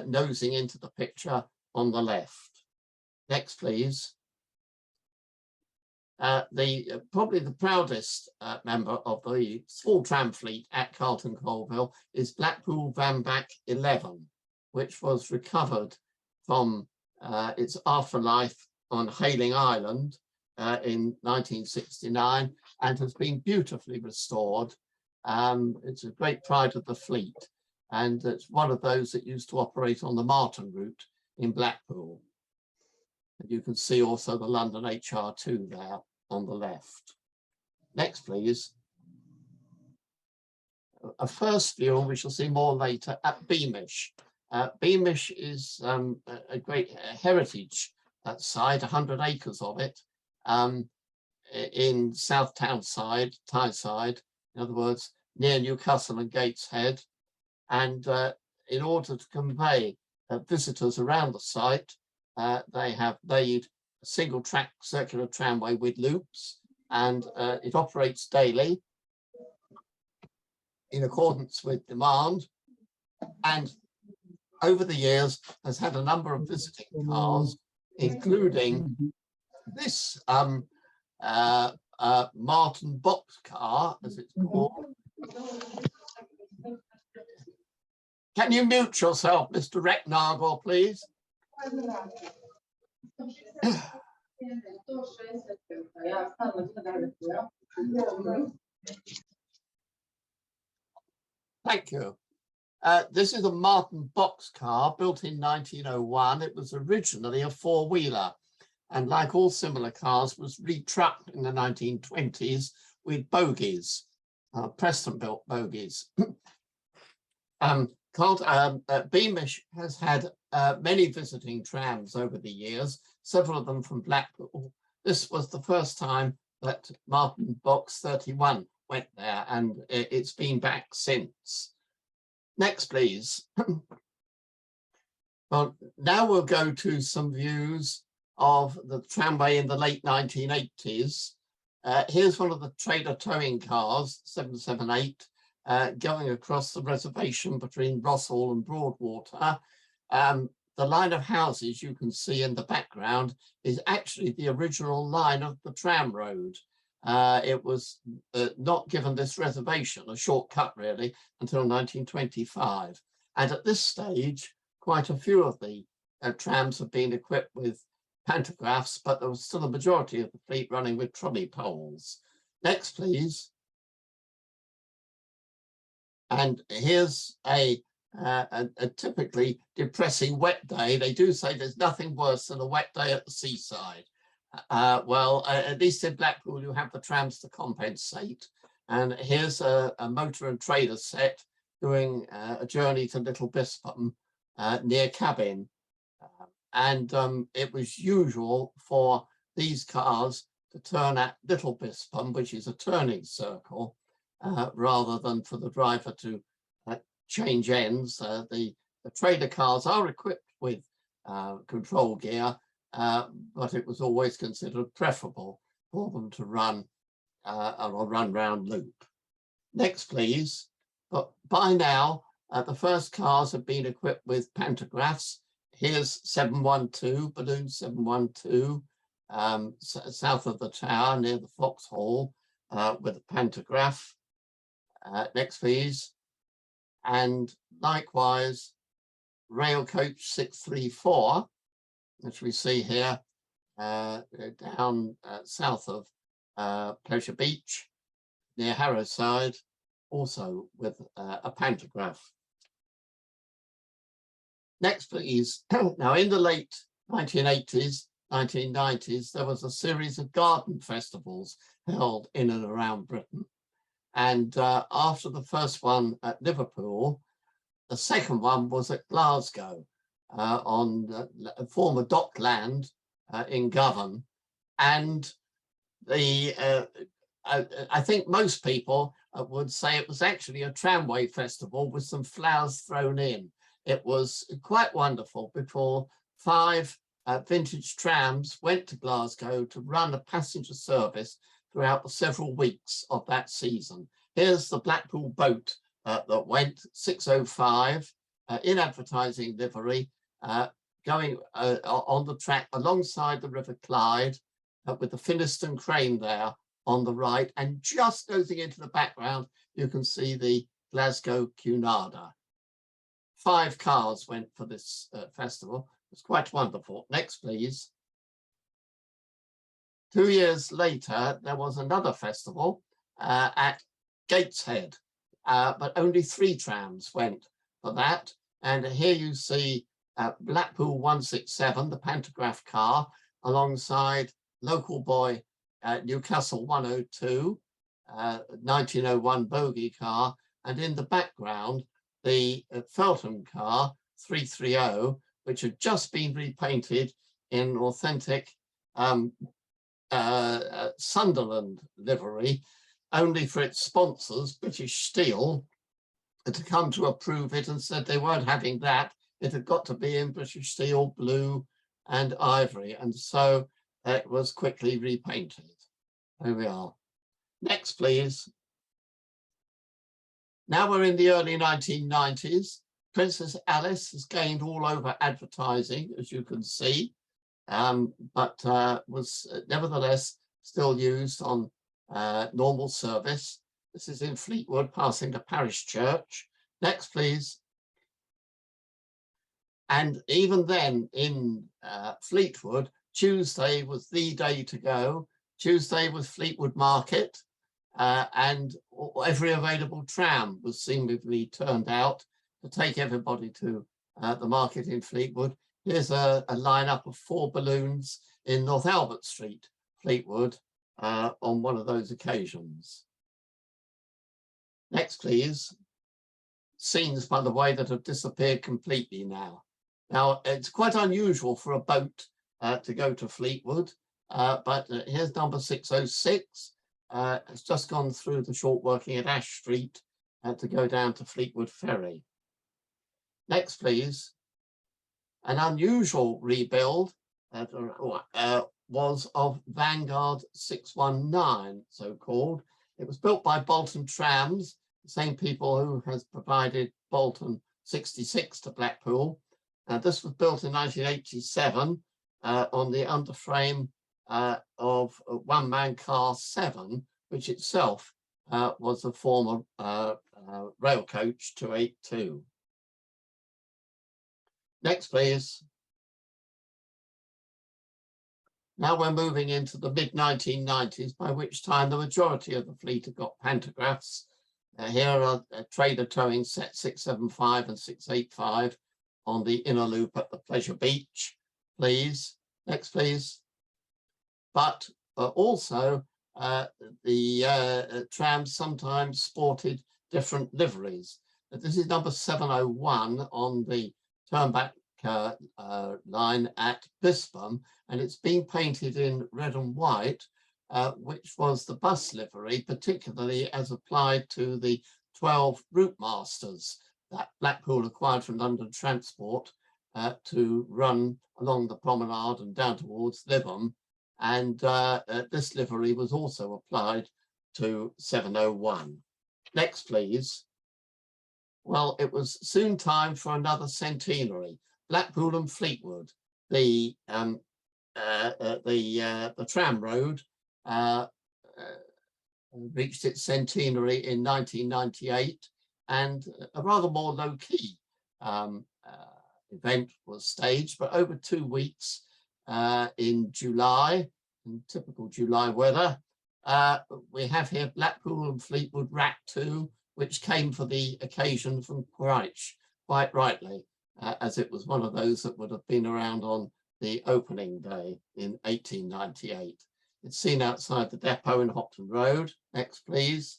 nosing into the picture on the left. Next, please. Probably the proudest member of the small tram fleet at Carlton Colville is Blackpool Vanback 11, which was recovered from its afterlife on Hayling Island in 1969 and has been beautifully restored. It's a great pride of the fleet, and it's one of those that used to operate on the Martin route in Blackpool. And you can see also the London HR2 there on the left. Next, please. A first view, and we shall see more later, at Beamish. Beamish is a great heritage site, 100 acres of it, in South Townside, Tyneside, in other words, near Newcastle and Gateshead. And in order to convey visitors around the site, they have made a single track circular tramway with loops, and it operates daily in accordance with demand, and over the years has had a number of visiting cars, including this Martin box car, as it's called. Can you mute yourself, Mr. Recknagel, please? Thank you. This is a Martin boxcar built in 1901. It was originally a four-wheeler, and like all similar cars, was retrucked in the 1920s with bogies, Preston-built bogies. Beamish has had many visiting trams over the years, several of them from Blackpool. This was the first time that Martin Box 31 went there, and it's been back since. Next, please. Well, now we'll go to some views of the tramway in the late 1980s. Here's one of the trader towing cars, 778, going across the reservation between Rossall and Broadwater. The line of houses you can see in the background is actually the original line of the tram road. It was not given this reservation, a shortcut really, until 1925. And at this stage, quite a few of the trams have been equipped with pantographs, but there was still a majority of the fleet running with trolley poles. Next, please. And here's a typically depressing wet day. They do say there's nothing worse than a wet day at the seaside. Well, at least in Blackpool, you have the trams to compensate. And here's a motor and trailer set doing a journey to Little Bispam near Cabin. It was usual for these cars to turn at Little Bispam, which is a turning circle, rather than for the driver to change ends. The trailer cars are equipped with control gear, but it was always considered preferable for them to run on a run-round loop. Next, please. But by now, the first cars have been equipped with pantographs. Here's 712, balloon 712, south of the tower near the Foxhall, with a pantograph. Next, please. And likewise, rail coach 634, which we see here down south of Pleasure Beach near Harrowside, also with a pantograph. Next, please. Now, in the late 1980s, 1990s, there was a series of garden festivals held in and around Britain. And after the first one at Liverpool, the second one was at Glasgow on former dockland in Govan. And I think most people would say it was actually a tramway festival with some flowers thrown in. It was quite wonderful. Before 5 vintage trams went to Glasgow to run a passenger service throughout the several weeks of that season. Here's the Blackpool boat that went 605 in advertising livery, going on the track alongside the River Clyde with the Finniston crane there on the right, and just nosing into the background, you can see the Glasgow Cunarder. 5 cars went for this festival. It's quite wonderful. Next, please. 2 years later, there was another festival at Gateshead, but only 3 trams went for that. And here you see Blackpool 167, the pantograph car, alongside local boy Newcastle 102, 1901 bogey car, and in the background, the Feltham car 330, which had just been repainted in authentic Sunderland livery, only for its sponsors, British Steel, to come to approve it and said they weren't having that. It had got to be in British Steel, blue and ivory. And so it was quickly repainted. There we are. Next, please. Now we're in the early 1990s. Princess Alice has gained all over advertising, as you can see, but was nevertheless still used on normal service. This is in Fleetwood, passing the parish church. Next, please. And even then in Fleetwood, Tuesday was the day to go. Tuesday was Fleetwood Market, and every available tram was seemingly turned out to take everybody to the market in Fleetwood. Here's a lineup of 4 balloons in North Albert Street, Fleetwood, on one of those occasions. Next, please. Scenes, by the way, that have disappeared completely now. Now, it's quite unusual for a boat to go to Fleetwood, but here's number 606. It's just gone through the short working at Ash Street to go down to Fleetwood Ferry. Next, please. An unusual rebuild was of Vanguard 619, so-called. It was built by Bolton Trams, the same people who has provided Bolton 66 to Blackpool. This was built in 1987 on the underframe of a one-man car 7, which itself was a former rail coach 282. Next, please. Now we're moving into the mid-1990s, by which time the majority of the fleet have got pantographs. Here are trader towing set 675 and 685 on the inner loop at the Pleasure Beach, please. Next, please. But also the trams sometimes sported different liveries. This is number 701 on the turnback line at Bispham, and it's been painted in red and white, which was the bus livery, particularly as applied to the 12 route masters that Blackpool acquired from London Transport to run along the promenade and down towards Lytham. And this livery was also applied to 701. Next, please. Well, it was soon time for another centenary. Blackpool and Fleetwood, the tram road reached its centenary in 1998, and a rather more low-key event was staged, but over 2 weeks in July, in typical July weather, we have here Blackpool and Fleetwood Rack 2, which came for the occasion from Christchurch, quite rightly, as it was one of those that would have been around on the opening day in 1898. It's seen outside the depot in Hopton Road. Next, please.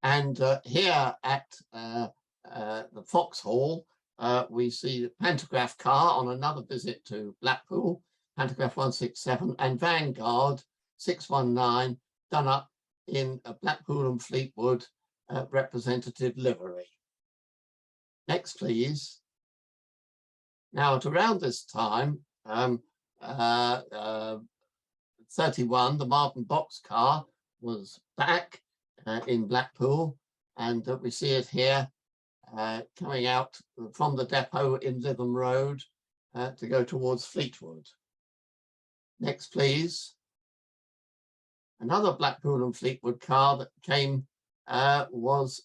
And here at the Foxhall, we see the pantograph car on another visit to Blackpool, pantograph 167, and Vanguard 619, done up in a Blackpool and Fleetwood representative livery. Next, please. Now, at around this time, 31, the Martin box car was back in Blackpool, and we see it here coming out from the depot in Lytham Road to go towards Fleetwood. Next, please. Another Blackpool and Fleetwood car that came was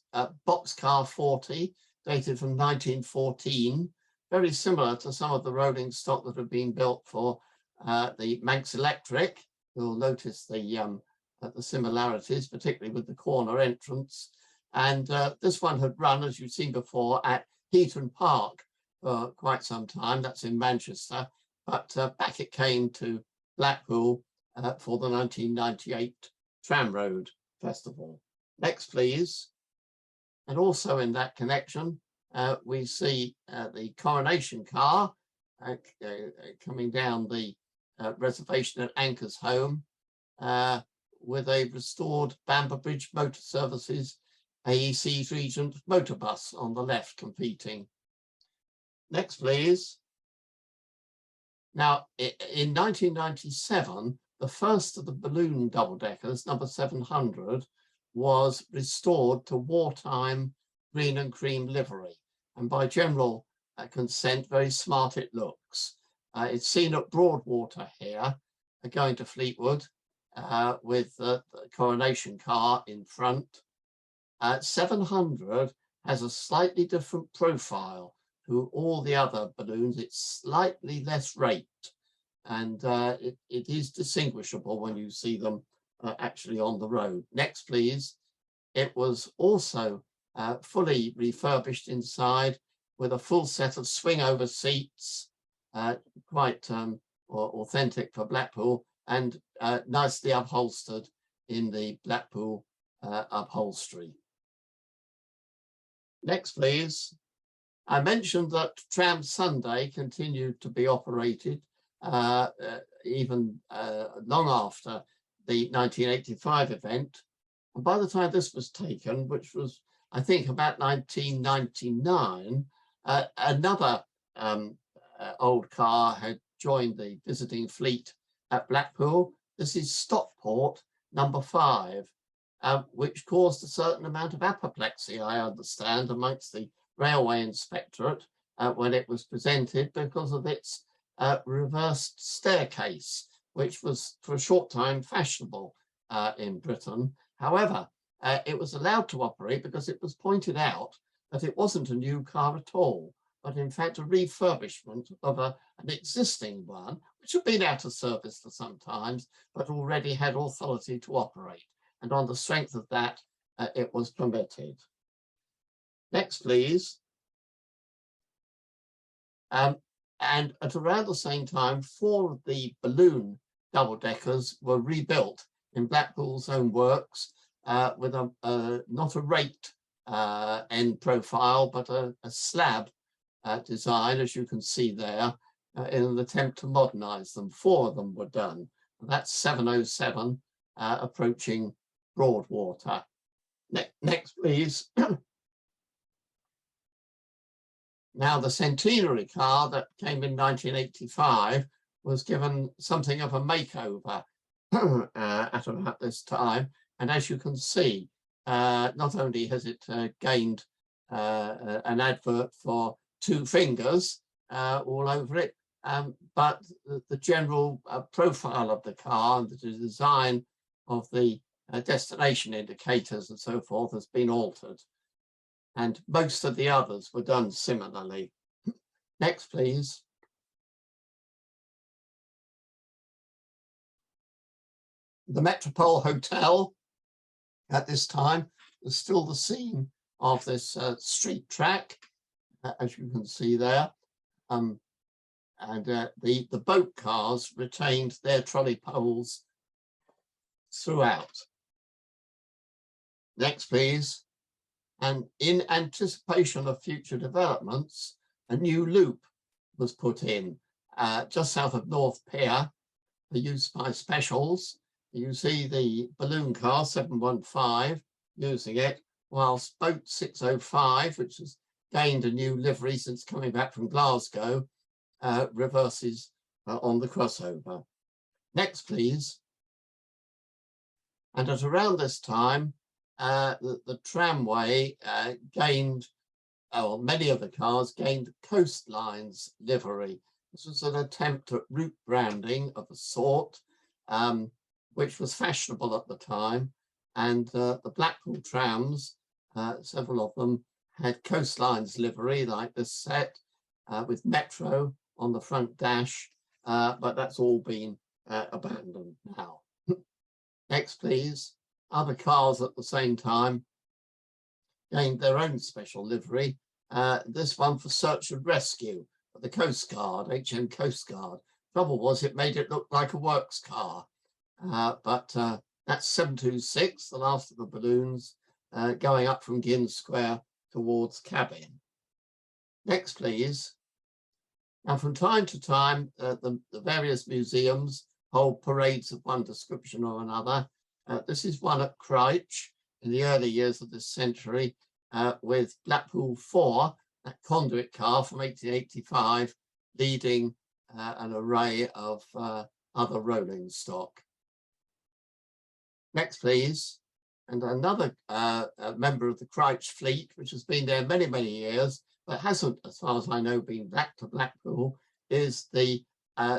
Boxcar 40, dated from 1914, very similar to some of the rolling stock that have been built for the Manx Electric. You'll notice the similarities, particularly with the corner entrance. And this one had run, as you've seen before, at Heaton Park for quite some time. That's in Manchester. But back it came to Blackpool for the 1998 Tram Road Festival. Next, please. And also in that connection, we see the coronation car coming down the reservation at Anchor's Home with a restored Bamber Bridge Motor Services AEC's Regent motor bus on the left competing. Next, please. Now, in 1997, the first of the balloon double-deckers, number 700, was restored to wartime green and cream livery. And by general consent, very smart it looks. It's seen at Broadwater here, going to Fleetwood with the coronation car in front. 700 has a slightly different profile to all the other balloons. It's slightly less raked, and it is distinguishable when you see them actually on the road. Next, please. It was also fully refurbished inside with a full set of swing-over seats, quite authentic for Blackpool, and nicely upholstered in the Blackpool upholstery. Next, please. I mentioned that Tram Sunday continued to be operated even long after the 1985 event. And by the time this was taken, which was, I think, about 1999, another old car had joined the visiting fleet at Blackpool. This is Stockport number 5, which caused a certain amount of apoplexy, I understand, amongst the railway inspectorate when it was presented because of its reversed staircase, which was for a short time fashionable in Britain. However, it was allowed to operate because it was pointed out that it wasn't a new car at all, but in fact a refurbishment of an existing one, which had been out of service for some time, but already had authority to operate. And on the strength of that, it was permitted. Next, please. And at around the same time, 4 of the balloon double-deckers were rebuilt in Blackpool's own works with not a raked end profile, but a slab design, as you can see there, in an attempt to modernize them. 4 of them were done. That's 707 approaching Broadwater. Next, please. Now, the centenary car that came in 1985 was given something of a makeover at about this time. And as you can see, not only has it gained an advert for 2 fingers all over it, but the general profile of the car and the design of the destination indicators and so forth has been altered. and most of the others were done similarly. Next, please. The Metropole Hotel at this time was still the scene of this street track, as you can see there. And the boat cars retained their trolley poles throughout. Next, please. And in anticipation of future developments, a new loop was put in just south of North Pier for use by specials. You see the balloon car 715 using it, whilst boat 605, which has gained a new livery since coming back from Glasgow, reverses on the crossover. Next, please. And at around this time, the tramway gained, many of the cars gained Coastlines livery. This was an attempt at route branding of a sort, which was fashionable at the time. And the Blackpool trams, several of them, had Coastlines livery like this set with Metro on the front dash, but that's all been abandoned now. Next, please. Other cars at the same time gained their own special livery. This one for search and rescue of the Coast Guard, HM Coast Guard. Trouble was it made it look like a works car, but that's 726, the last of the balloons, going up from Ginn Square towards Cabin. Next, please. Now, from time to time, the various museums hold parades of one description or another. This is one at Crouch in the early years of this century with Blackpool 4, that conduit car from 1885, leading an array of other rolling stock. Next, please. And another member of the Crouch fleet, which has been there many, many years, but hasn't, as far as I know, been back to Blackpool, is the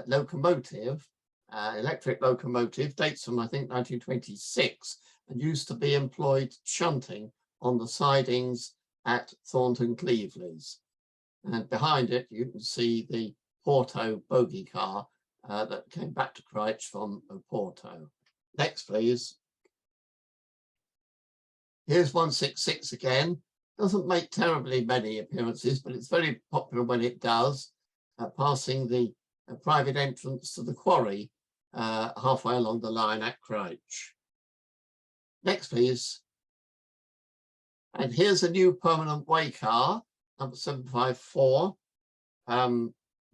locomotive, electric locomotive, dates from, I think, 1926, and used to be employed shunting on the sidings at Thornton Cleveley's. And behind it, you can see the Porto bogie car that came back to Crouch from Porto. Next, please. Here's 166 again. Doesn't make terribly many appearances, but it's very popular when it does, passing the private entrance to the quarry halfway along the line at Crouch. Next, please. And here's a new permanent way car, number 754,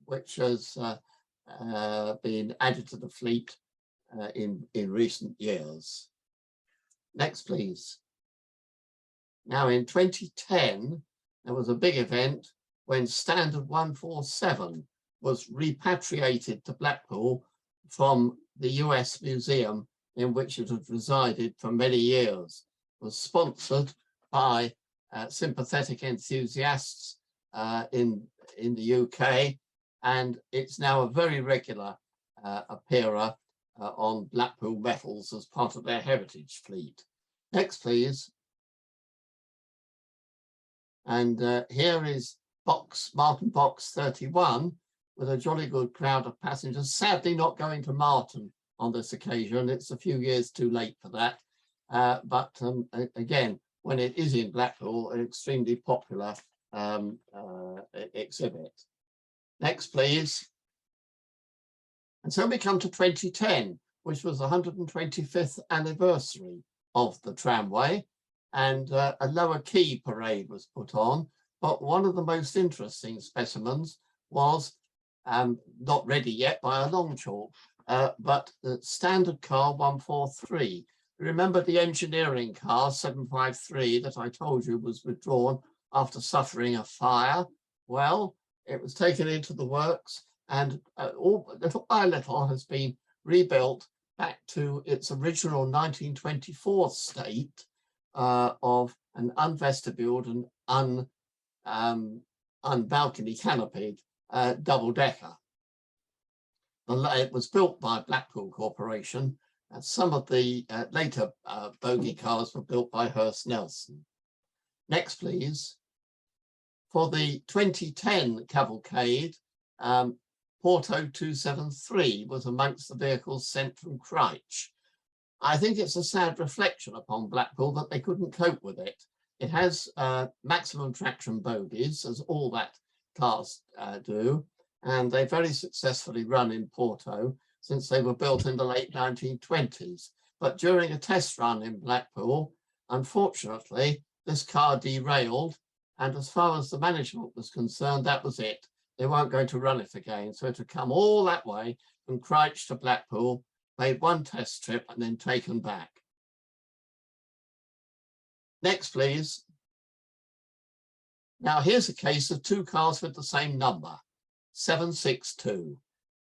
which has been added to the fleet in recent years. Next, please. Now, in 2010, there was a big event when Standard 147 was repatriated to Blackpool from the US Museum in which it had resided for many years. It was sponsored by sympathetic enthusiasts in the UK, and it's now a very regular appearer on Blackpool Metals as part of their heritage fleet. Next, please. And here is Martin Box 31 with a jolly good crowd of passengers, sadly not going to Martin on this occasion. It's a few years too late for that. But again, when it is in Blackpool, an extremely popular exhibit. Next, please. And so we come to 2010, which was the 125th anniversary of the tramway. And a lower key parade was put on. But one of the most interesting specimens was not ready yet by a long chalk, but the standard car 143. Remember the engineering car 753 that I told you was withdrawn after suffering a fire? Well, it was taken into the works and little by little has been rebuilt back to its original 1924 state of an unvestibuled and unbalcony canopied double-decker. It was built by Blackpool Corporation, and some of the later bogie cars were built by Hurst Nelson. Next, please. For the 2010 cavalcade, Porto 273 was amongst the vehicles sent from Christchurch. I think it's a sad reflection upon Blackpool that they couldn't cope with it. It has maximum traction bogies, as all that cars do, and they very successfully run in Porto since they were built in the late 1920s. But during a test run in Blackpool, unfortunately, this car derailed, and as far as the management was concerned, that was it. They weren't going to run it again. So it had come all that way from Christchurch to Blackpool, made one test trip, and then taken back. Next, please. Now, here's a case of two cars with the same number, 762.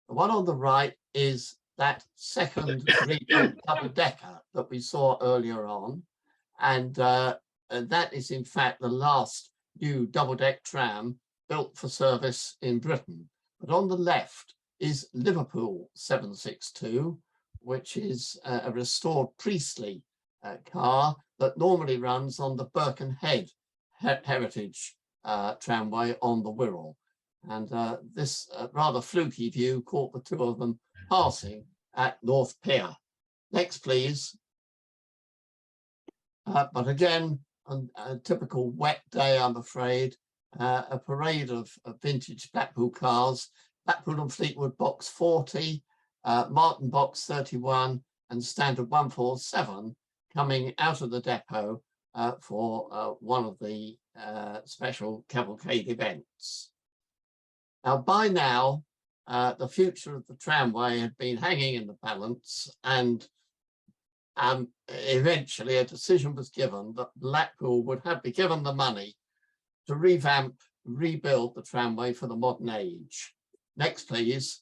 The one on the right is that second rebuilt double-decker that we saw earlier on. And that is, in fact, the last new double-deck tram built for service in Britain. But on the left is Liverpool 762, which is a restored Priestley car that normally runs on the Birkenhead Heritage tramway on the Wirral. And this rather fluky view caught the two of them passing at North Pier. Next, please. But again, a typical wet day, I'm afraid, a parade of vintage Blackpool cars, Blackpool and Fleetwood Box 40, Martin Box 31, and Standard 147 coming out of the depot for one of the special cavalcade events. Now, by now, the future of the tramway had been hanging in the balance, and eventually a decision was given that Blackpool would be given the money to revamp, rebuild the tramway for the modern age. Next, please.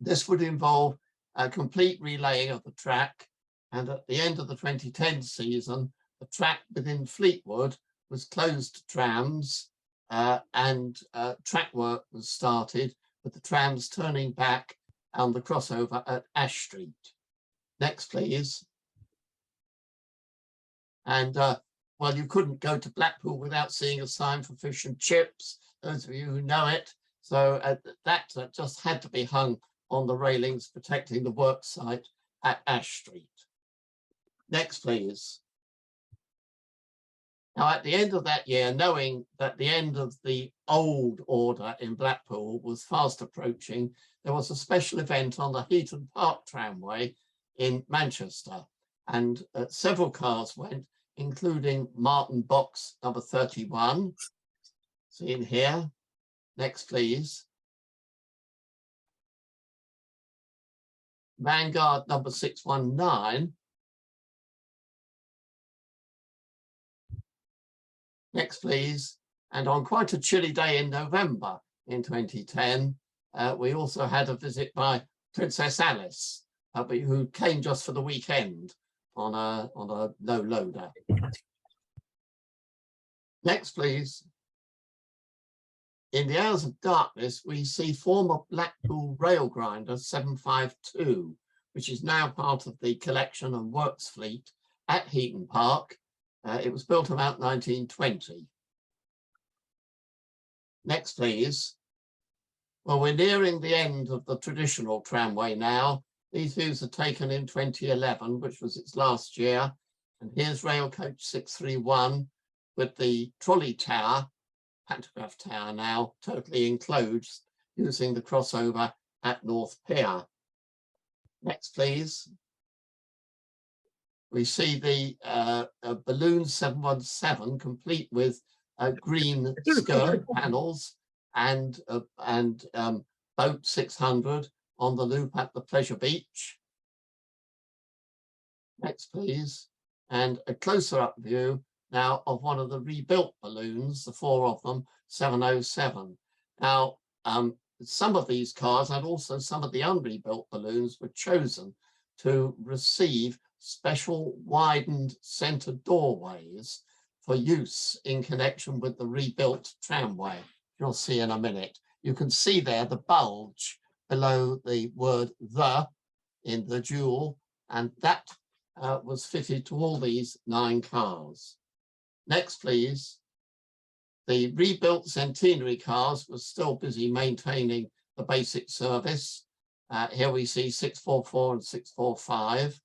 This would involve a complete relaying of the track, and at the end of the 2010 season, the track within Fleetwood was closed to trams, and track work was started with the trams turning back on the crossover at Ash Street. Next, please. And well, you couldn't go to Blackpool without seeing a sign for fish and chips, those of you who know it. So that just had to be hung on the railings protecting the work site at Ash Street. Next, please. Now, at the end of that year, knowing that the end of the old order in Blackpool was fast approaching, there was a special event on the Heaton Park tramway in Manchester, and several cars went, including Martin Box number 31, seen here. Next, please. Vanguard number 619. Next, please. And on quite a chilly day in November in 2010, we also had a visit by Princess Alice, who came just for the weekend on a no loader. Next, please. In the hours of darkness, we see former Blackpool rail grinder 752, which is now part of the collection and works fleet at Heaton Park. It was built about 1920. Next, please. Well, we're nearing the end of the traditional tramway now. These views are taken in 2011, which was its last year. And here's rail coach 631 with the trolley tower, pantograph tower now, totally enclosed using the crossover at North Pier. Next, please. We see the balloon 717 complete with green skirt panels and boat 600 on the loop at the Pleasure Beach. Next, please. And a closer up view now of one of the rebuilt balloons, the four of them, 707. Now, some of these cars and also some of the unrebuilt balloons were chosen to receive special widened center doorways for use in connection with the rebuilt tramway. You'll see in a minute. You can see there the bulge below the word "the" in the jewel, and that was fitted to all these 9 cars. Next, please. The rebuilt centenary cars were still busy maintaining the basic service. Here we see 644 and 645.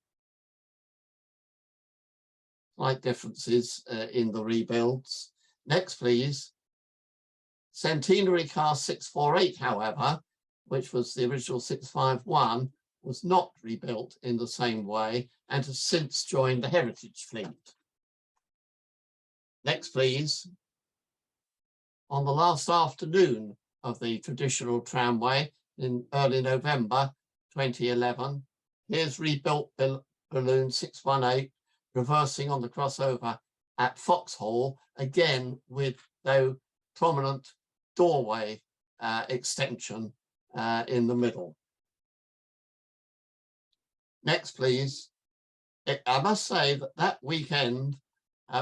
Slight differences in the rebuilds. Next, please. Centenary car 648, however, which was the original 651, was not rebuilt in the same way and has since joined the heritage fleet. Next, please. On the last afternoon of the traditional tramway in early November 2011, here's rebuilt balloon 618 reversing on the crossover at Foxhall, again with no prominent doorway extension in the middle. Next, please. I must say that that weekend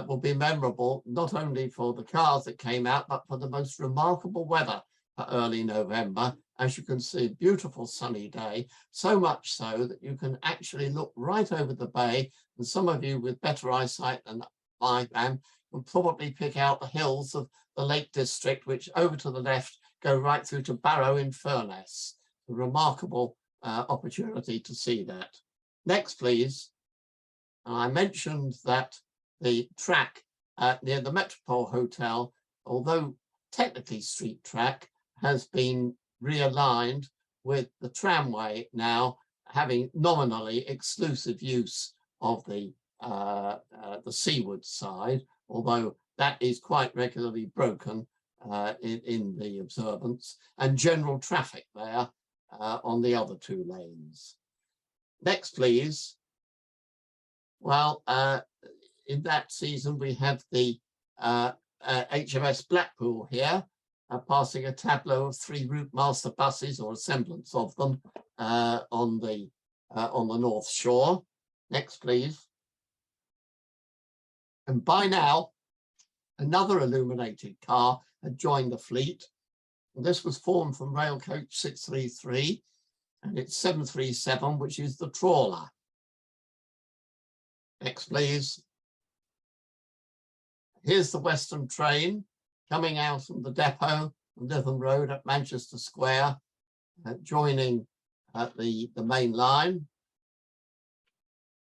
will be memorable, not only for the cars that came out, but for the most remarkable weather for early November. As you can see, beautiful sunny day, so much so that you can actually look right over the bay, and some of you with better eyesight than I am will probably pick out the hills of the Lake District, which over to the left go right through to Barrow in Furness. A remarkable opportunity to see that. Next, please. I mentioned that the track near the Metropole Hotel, although technically street track, has been realigned with the tramway now having nominally exclusive use of the seaward side, although that is quite regularly broken in the observance, and general traffic there on the other two lanes. Next, please. Well, in that season, we have the HMS Blackpool here, passing a tableau of 3 route master buses, or a semblance of them, on the North Shore. Next, please. And by now, another illuminated car had joined the fleet. And this was formed from rail coach 633, and it's 737, which is the trawler. Next, please. Here's the Western train coming out from the depot on Lytham Road at Manchester Square, joining the main line.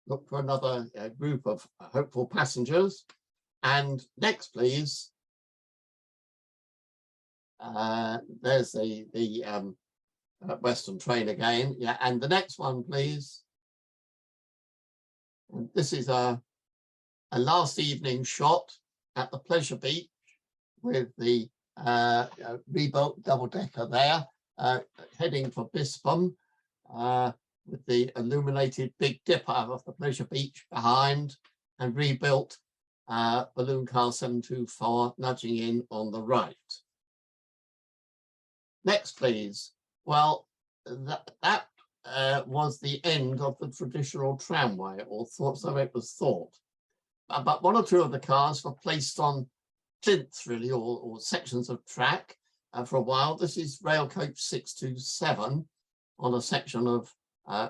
Look for another group of hopeful passengers. And next, please. There's the Western train again. Yeah, and the next one, please. And this is a last evening shot at the Pleasure Beach with the rebuilt double-decker there, heading for Bispam, with the illuminated Big Dipper of the Pleasure Beach behind, and rebuilt balloon car 724 nudging in on the right. Next, please. Well, that was the end of the traditional tramway, or so it was thought. But 1 or 2 of the cars were placed on plinths, really, or sections of track for a while. This is rail coach 627 on a section of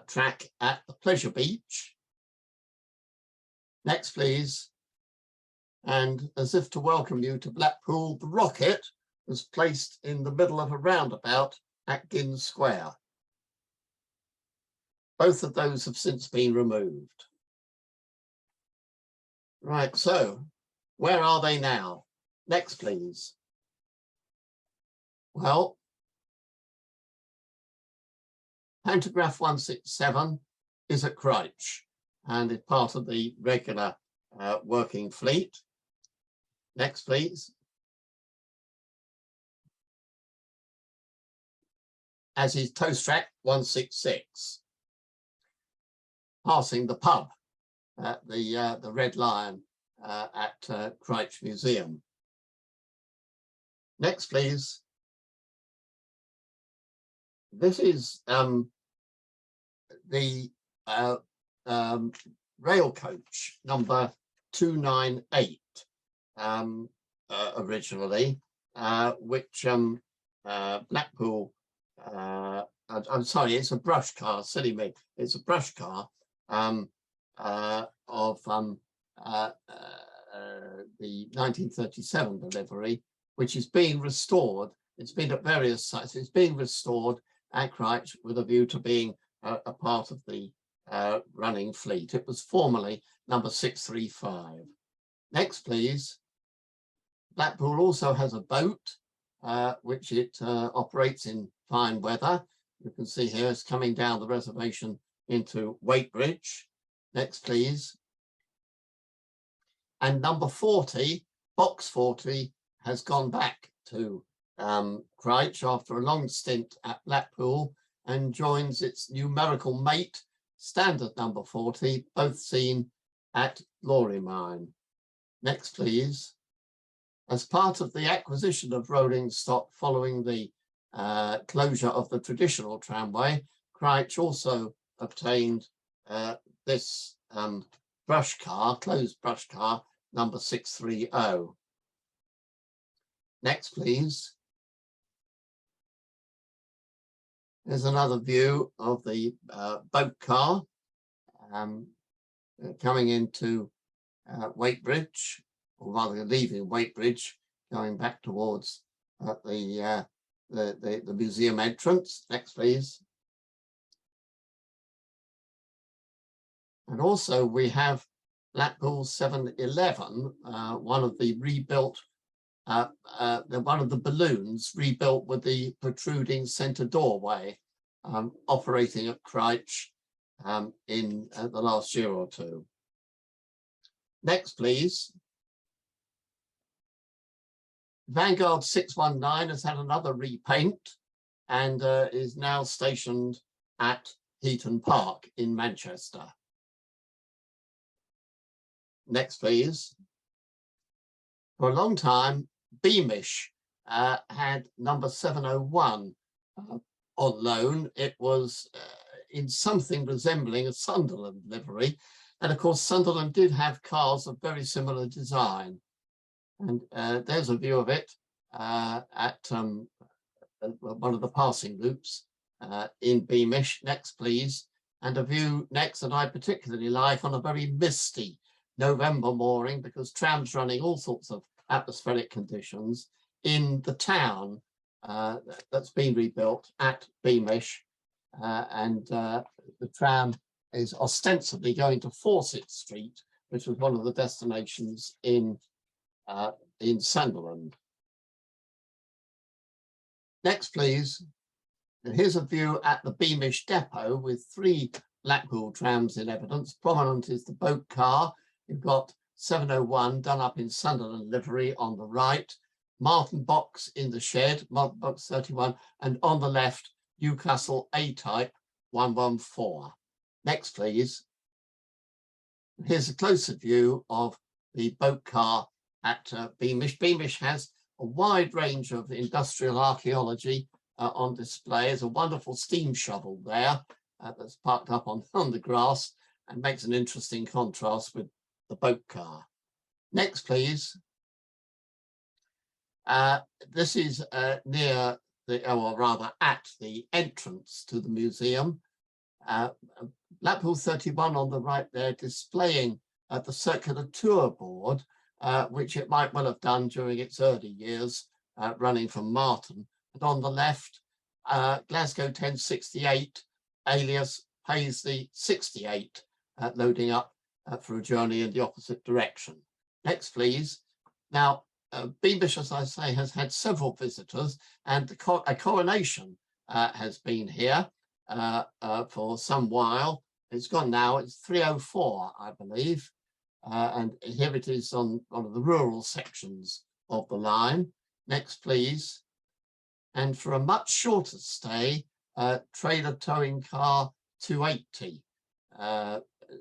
track at the Pleasure Beach. Next, please. And as if to welcome you to Blackpool, the Rocket was placed in the middle of a roundabout at Ginn Square. Both of those have since been removed. Right, so where are they now? Next, please. Well, pantograph 167 is at Crouch and is part of the regular working fleet. Next, please. As is Toast Track 166, passing the pub, the Red Lion at Crouch Museum. Next, please. This is the rail coach number 298 originally, which Blackpool, I'm sorry, it's a brush car, silly me, it's a brush car of the 1937 delivery, which is being restored. It's been at various sites. It's being restored at Crouch with a view to being a part of the running fleet. It was formerly number 635. Next, please. Blackpool also has a boat, which it operates in fine weather. You can see here it's coming down the reservation into Weightbridge. Next, please. And number 40, box 40, has gone back to Crouch after a long stint at Blackpool and joins its numerical mate, standard number 40, both seen at Glory Mine. Next, please. As part of the acquisition of rolling stock following the closure of the traditional tramway, Crouch also obtained this brush car, closed brush car, number 630. Next, please. There's another view of the boat car coming into Weightbridge, or rather leaving Weightbridge, going back towards the museum entrance. Next, please. And also we have Blackpool 711, one of the rebuilt, one of the balloons rebuilt with the protruding centre doorway, operating at Crouch in the last year or two. Next, please. Vanguard 619 has had another repaint and is now stationed at Heaton Park in Manchester. Next, please. For a long time, Beamish had number 701 on loan. It was in something resembling a Sunderland livery. And of course, Sunderland did have cars of very similar design. And there's a view of it at one of the passing loops in Beamish. Next, please. And a view next that I particularly like on a very misty November morning, because Tram's running all sorts of atmospheric conditions in the town that's been rebuilt at Beamish. And the Tram is ostensibly going to Fawcett Street, which was one of the destinations in Sunderland. Next, please. And here's a view at the Beamish depot with 3 Blackpool trams in evidence. Prominent is the boat car. You've got 701 done up in Sunderland livery on the right, Martin box in the shed, Martin box 31, and on the left, Newcastle A-type 114. Next, please. Here's a closer view of the boat car at Beamish. Beamish has a wide range of industrial archaeology on display. There's a wonderful steam shovel there that's parked up on the grass and makes an interesting contrast with the boat car. Next, please. This is near the, or rather at the entrance to the museum. Blackpool 31 on the right there, displaying the circular tour board, which it might well have done during its early years, running from Marton. And on the left, Glasgow 1068, alias Paisley 68, loading up for a journey in the opposite direction. Next, please. Now, Beamish, as I say, has had several visitors, and a coronation has been here for some while. It's gone now, it's 304, I believe. And here it is on one of the rural sections of the line. Next, please. And for a much shorter stay, trailer towing car 280,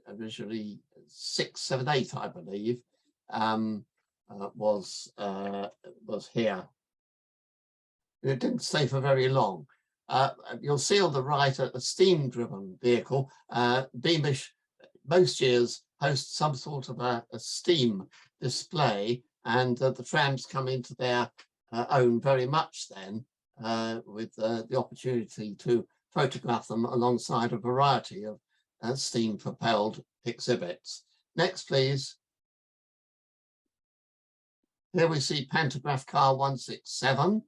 originally 678, I believe, was here. It didn't stay for very long. You'll see on the right a steam-driven vehicle. Beamish most years hosts some sort of a steam display, and the trams come into their own very much then, with the opportunity to photograph them alongside a variety of steam-propelled exhibits. Next, please. Here we see pantograph car 167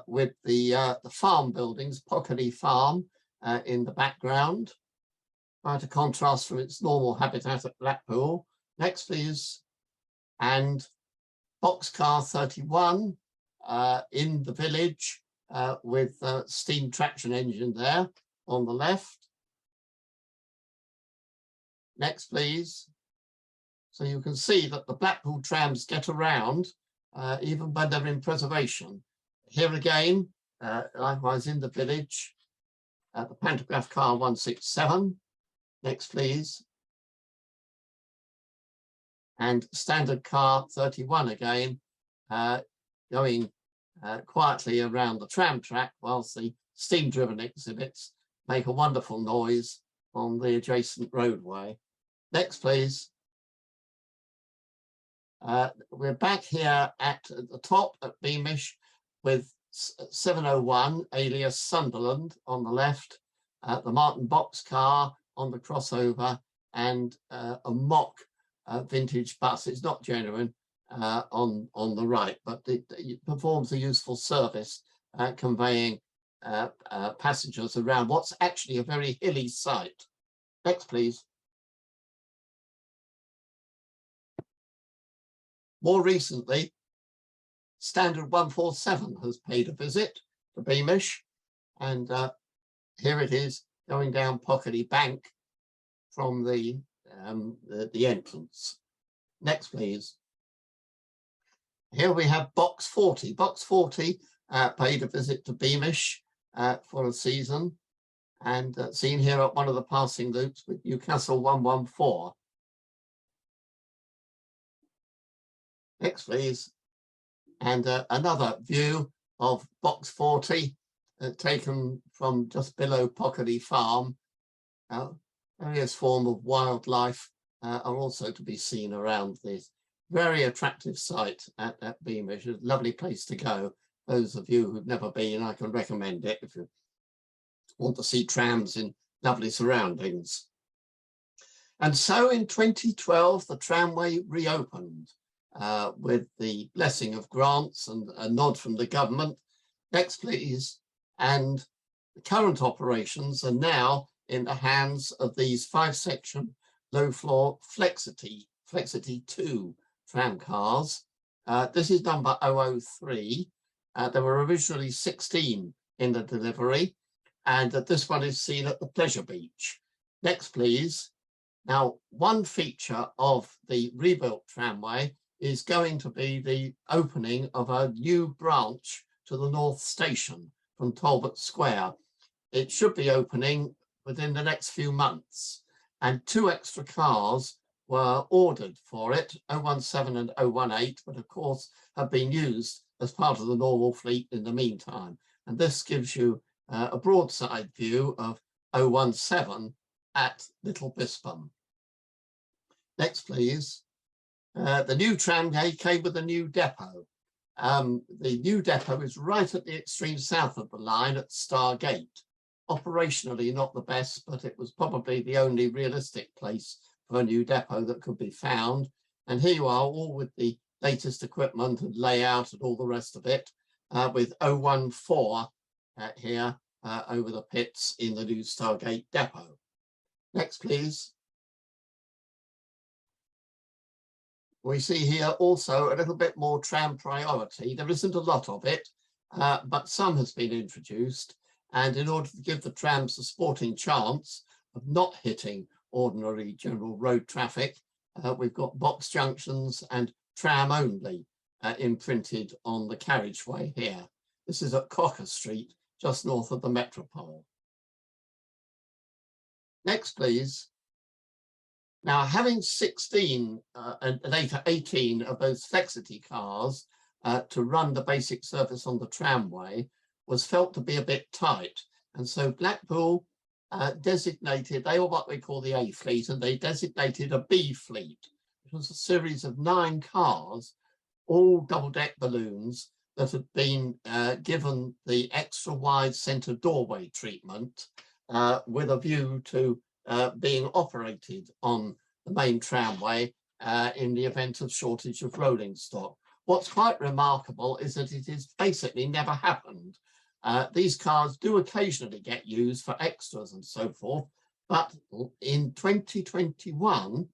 with the farm buildings, Pockley Farm in the background. Quite a contrast from its normal habitat at Blackpool. Next, please. And boxcar 31 in the village with steam traction engine there on the left. Next, please. So you can see that the Blackpool trams get around even when they're in preservation. Here again, likewise in the village, the pantograph car 167. Next, please. And standard car 31 again, going quietly around the tram track whilst the steam-driven exhibits make a wonderful noise on the adjacent roadway. Next, please. We're back here at the top at Beamish with 701 alias Sunderland on the left, the Martin box car on the crossover, and a mock vintage bus. It's not genuine on the right, but it performs a useful service conveying passengers around what's actually a very hilly site. Next, please. More recently, Standard 147 has paid a visit to Beamish, and here it is going down Pockley Bank from the entrance. Next, please. Here we have Box 40. Box 40 paid a visit to Beamish for a season, and seen here at one of the passing loops with Newcastle 114. Next, please. And another view of Box 40 taken from just below Pockley Farm. Various forms of wildlife are also to be seen around this very attractive site at Beamish. A lovely place to go. Those of you who've never been, I can recommend it if you want to see trams in lovely surroundings. And so in 2012, the tramway reopened with the blessing of grants and a nod from the government. Next, please. And the current operations are now in the hands of these 5-section low-floor Flexity 2 tram cars. This is number 003. There were originally 16 in the delivery, and this one is seen at the Pleasure Beach. Next, please. Now, one feature of the rebuilt tramway is going to be the opening of a new branch to the North Station from Talbot Square. It should be opening within the next few months, and 2 extra cars were ordered for it, 017 and 018, but of course have been used as part of the normal fleet in the meantime. And this gives you a broadside view of 017 at Little Bispam. Next, please. The new tramway came with a new depot. The new depot is right at the extreme south of the line at Star Gate. Operationally not the best, but it was probably the only realistic place for a new depot that could be found. And here you are, all with the latest equipment and layout and all the rest of it, with 014 here over the pits in the new Stargate depot. Next, please. We see here also a little bit more tram priority. There isn't a lot of it, but some has been introduced. And in order to give the trams a sporting chance of not hitting ordinary general road traffic, we've got box junctions and tram only imprinted on the carriageway here. This is at Cocker Street, just north of the Metropole. Next, please. Now, having 16 and later 18 of those Flexity cars to run the basic service on the tramway was felt to be a bit tight. And so Blackpool designated, they were what we call the A fleet, and they designated a B fleet, which was a series of 9 cars, all double-deck balloons that had been given the extra wide centre doorway treatment with a view to being operated on the main tramway in the event of shortage of rolling stock. what's quite remarkable is that it has basically never happened. These cars do occasionally get used for extras and so forth, but in 2021,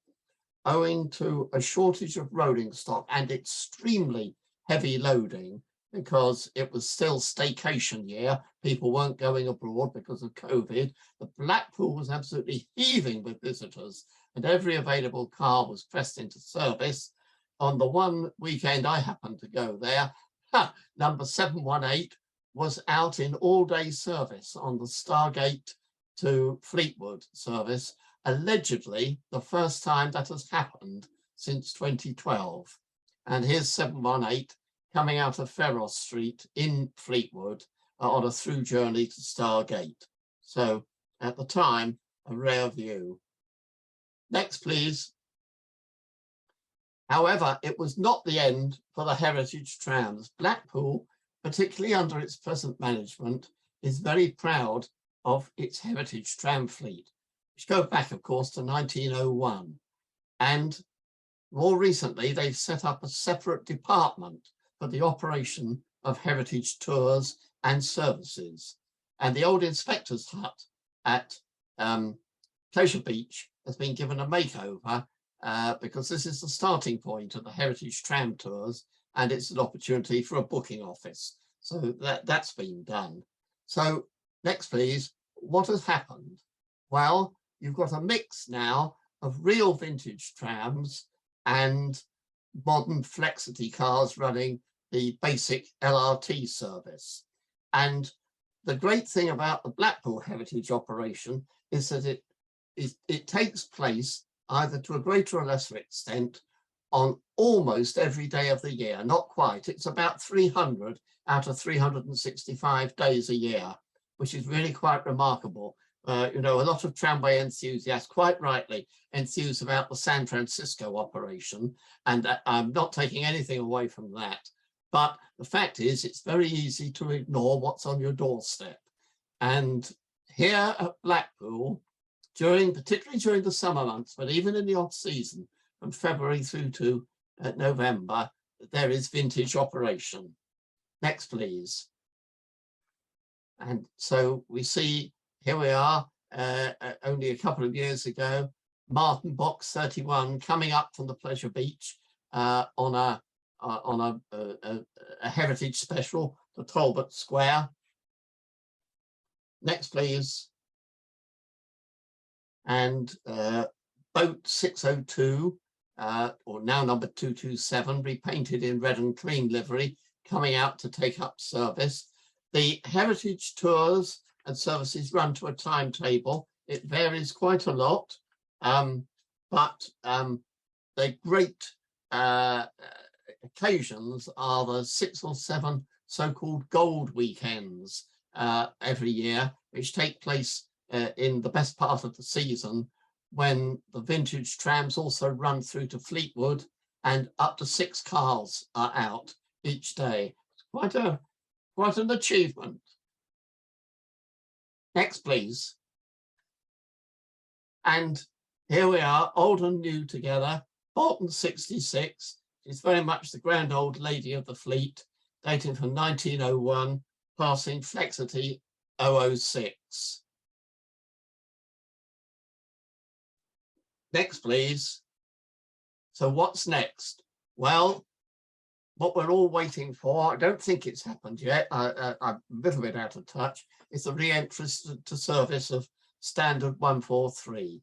owing to a shortage of rolling stock and extremely heavy loading, because it was still staycation year, people weren't going abroad because of COVID, the Blackpool was absolutely heaving with visitors, and every available car was pressed into service. On the one weekend I happened to go there, number 718 was out in all-day service on the Stargate to Fleetwood service, allegedly the first time that has happened since 2012. And here's 718 coming out of Ferros Street in Fleetwood on a through journey to Stargate. So at the time, a rare view. Next, please. However, it was not the end for the heritage trams. Blackpool, particularly under its present management, is very proud of its heritage tram fleet, which go back, of course, to 1901. And more recently, they've set up a separate department for the operation of heritage tours and services. And the old inspector's hut at Pleasure Beach has been given a makeover because this is the starting point of the heritage tram tours, and it's an opportunity for a booking office. So that's been done. So next, please. What has happened? Well, you've got a mix now of real vintage trams and modern Flexity cars running the basic LRT service. And the great thing about the Blackpool heritage operation is that it takes place either to a greater or lesser extent on almost every day of the year. Not quite, it's about 300 out of 365 days a year, which is really quite remarkable. You know, a lot of tramway enthusiasts, quite rightly, enthuse about the San Francisco operation, and I'm not taking anything away from that. But the fact is, it's very easy to ignore what's on your doorstep. And here at Blackpool, particularly during the summer months, but even in the off season, from February through to November, there is vintage operation. Next, please. And so we see, here we are, only a couple of years ago, Martin Box 31 coming up from the Pleasure Beach on a heritage special to Talbot Square. Next, please. And boat 602, or now number 227, repainted in red and cream livery, coming out to take up service. The heritage tours and services run to a timetable. It varies quite a lot, but the great occasions are the 6 or 7 so-called gold weekends every year, which take place in the best part of the season, when the vintage trams also run through to Fleetwood, and up to 6 cars are out each day. Quite an achievement. Next, please. And here we are, old and new together. Bolton 66 is very much the grand old lady of the fleet, dating from 1901, passing Flexity 006. Next, please. So what's next? Well, what we're all waiting for, I don't think it's happened yet, I'm a little bit out of touch, is the re-entry to service of Standard 143.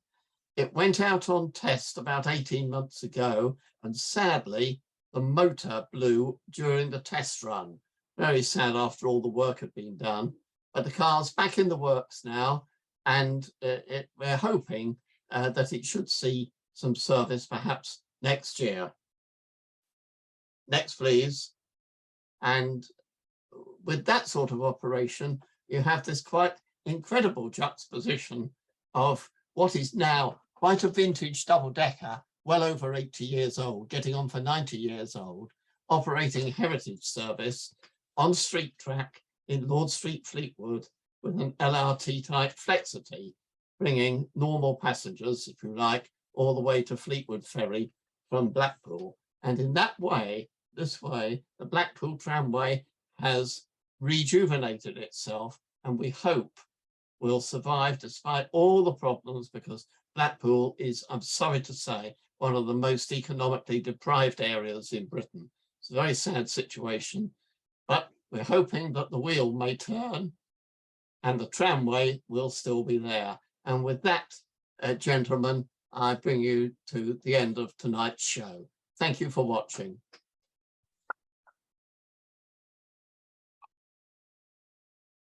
It went out on test about 18 months ago, and sadly, the motor blew during the test run. Very sad after all the work had been done. But the car's back in the works now, and we're hoping that it should see some service perhaps next year. Next, please. And with that sort of operation, you have this quite incredible juxtaposition of what is now quite a vintage double-decker, well over 80 years old, getting on for 90 years old, operating heritage service on street track in Lord Street, Fleetwood, with an LRT type Flexity, bringing normal passengers, if you like, all the way to Fleetwood Ferry from Blackpool. And in that way, this way, the Blackpool tramway has rejuvenated itself, and we hope will survive despite all the problems, because Blackpool is, I'm sorry to say, one of the most economically deprived areas in Britain. It's a very sad situation, but we're hoping that the wheel may turn and the tramway will still be there. And with that, gentlemen, I bring you to the end of tonight's show. Thank you for watching.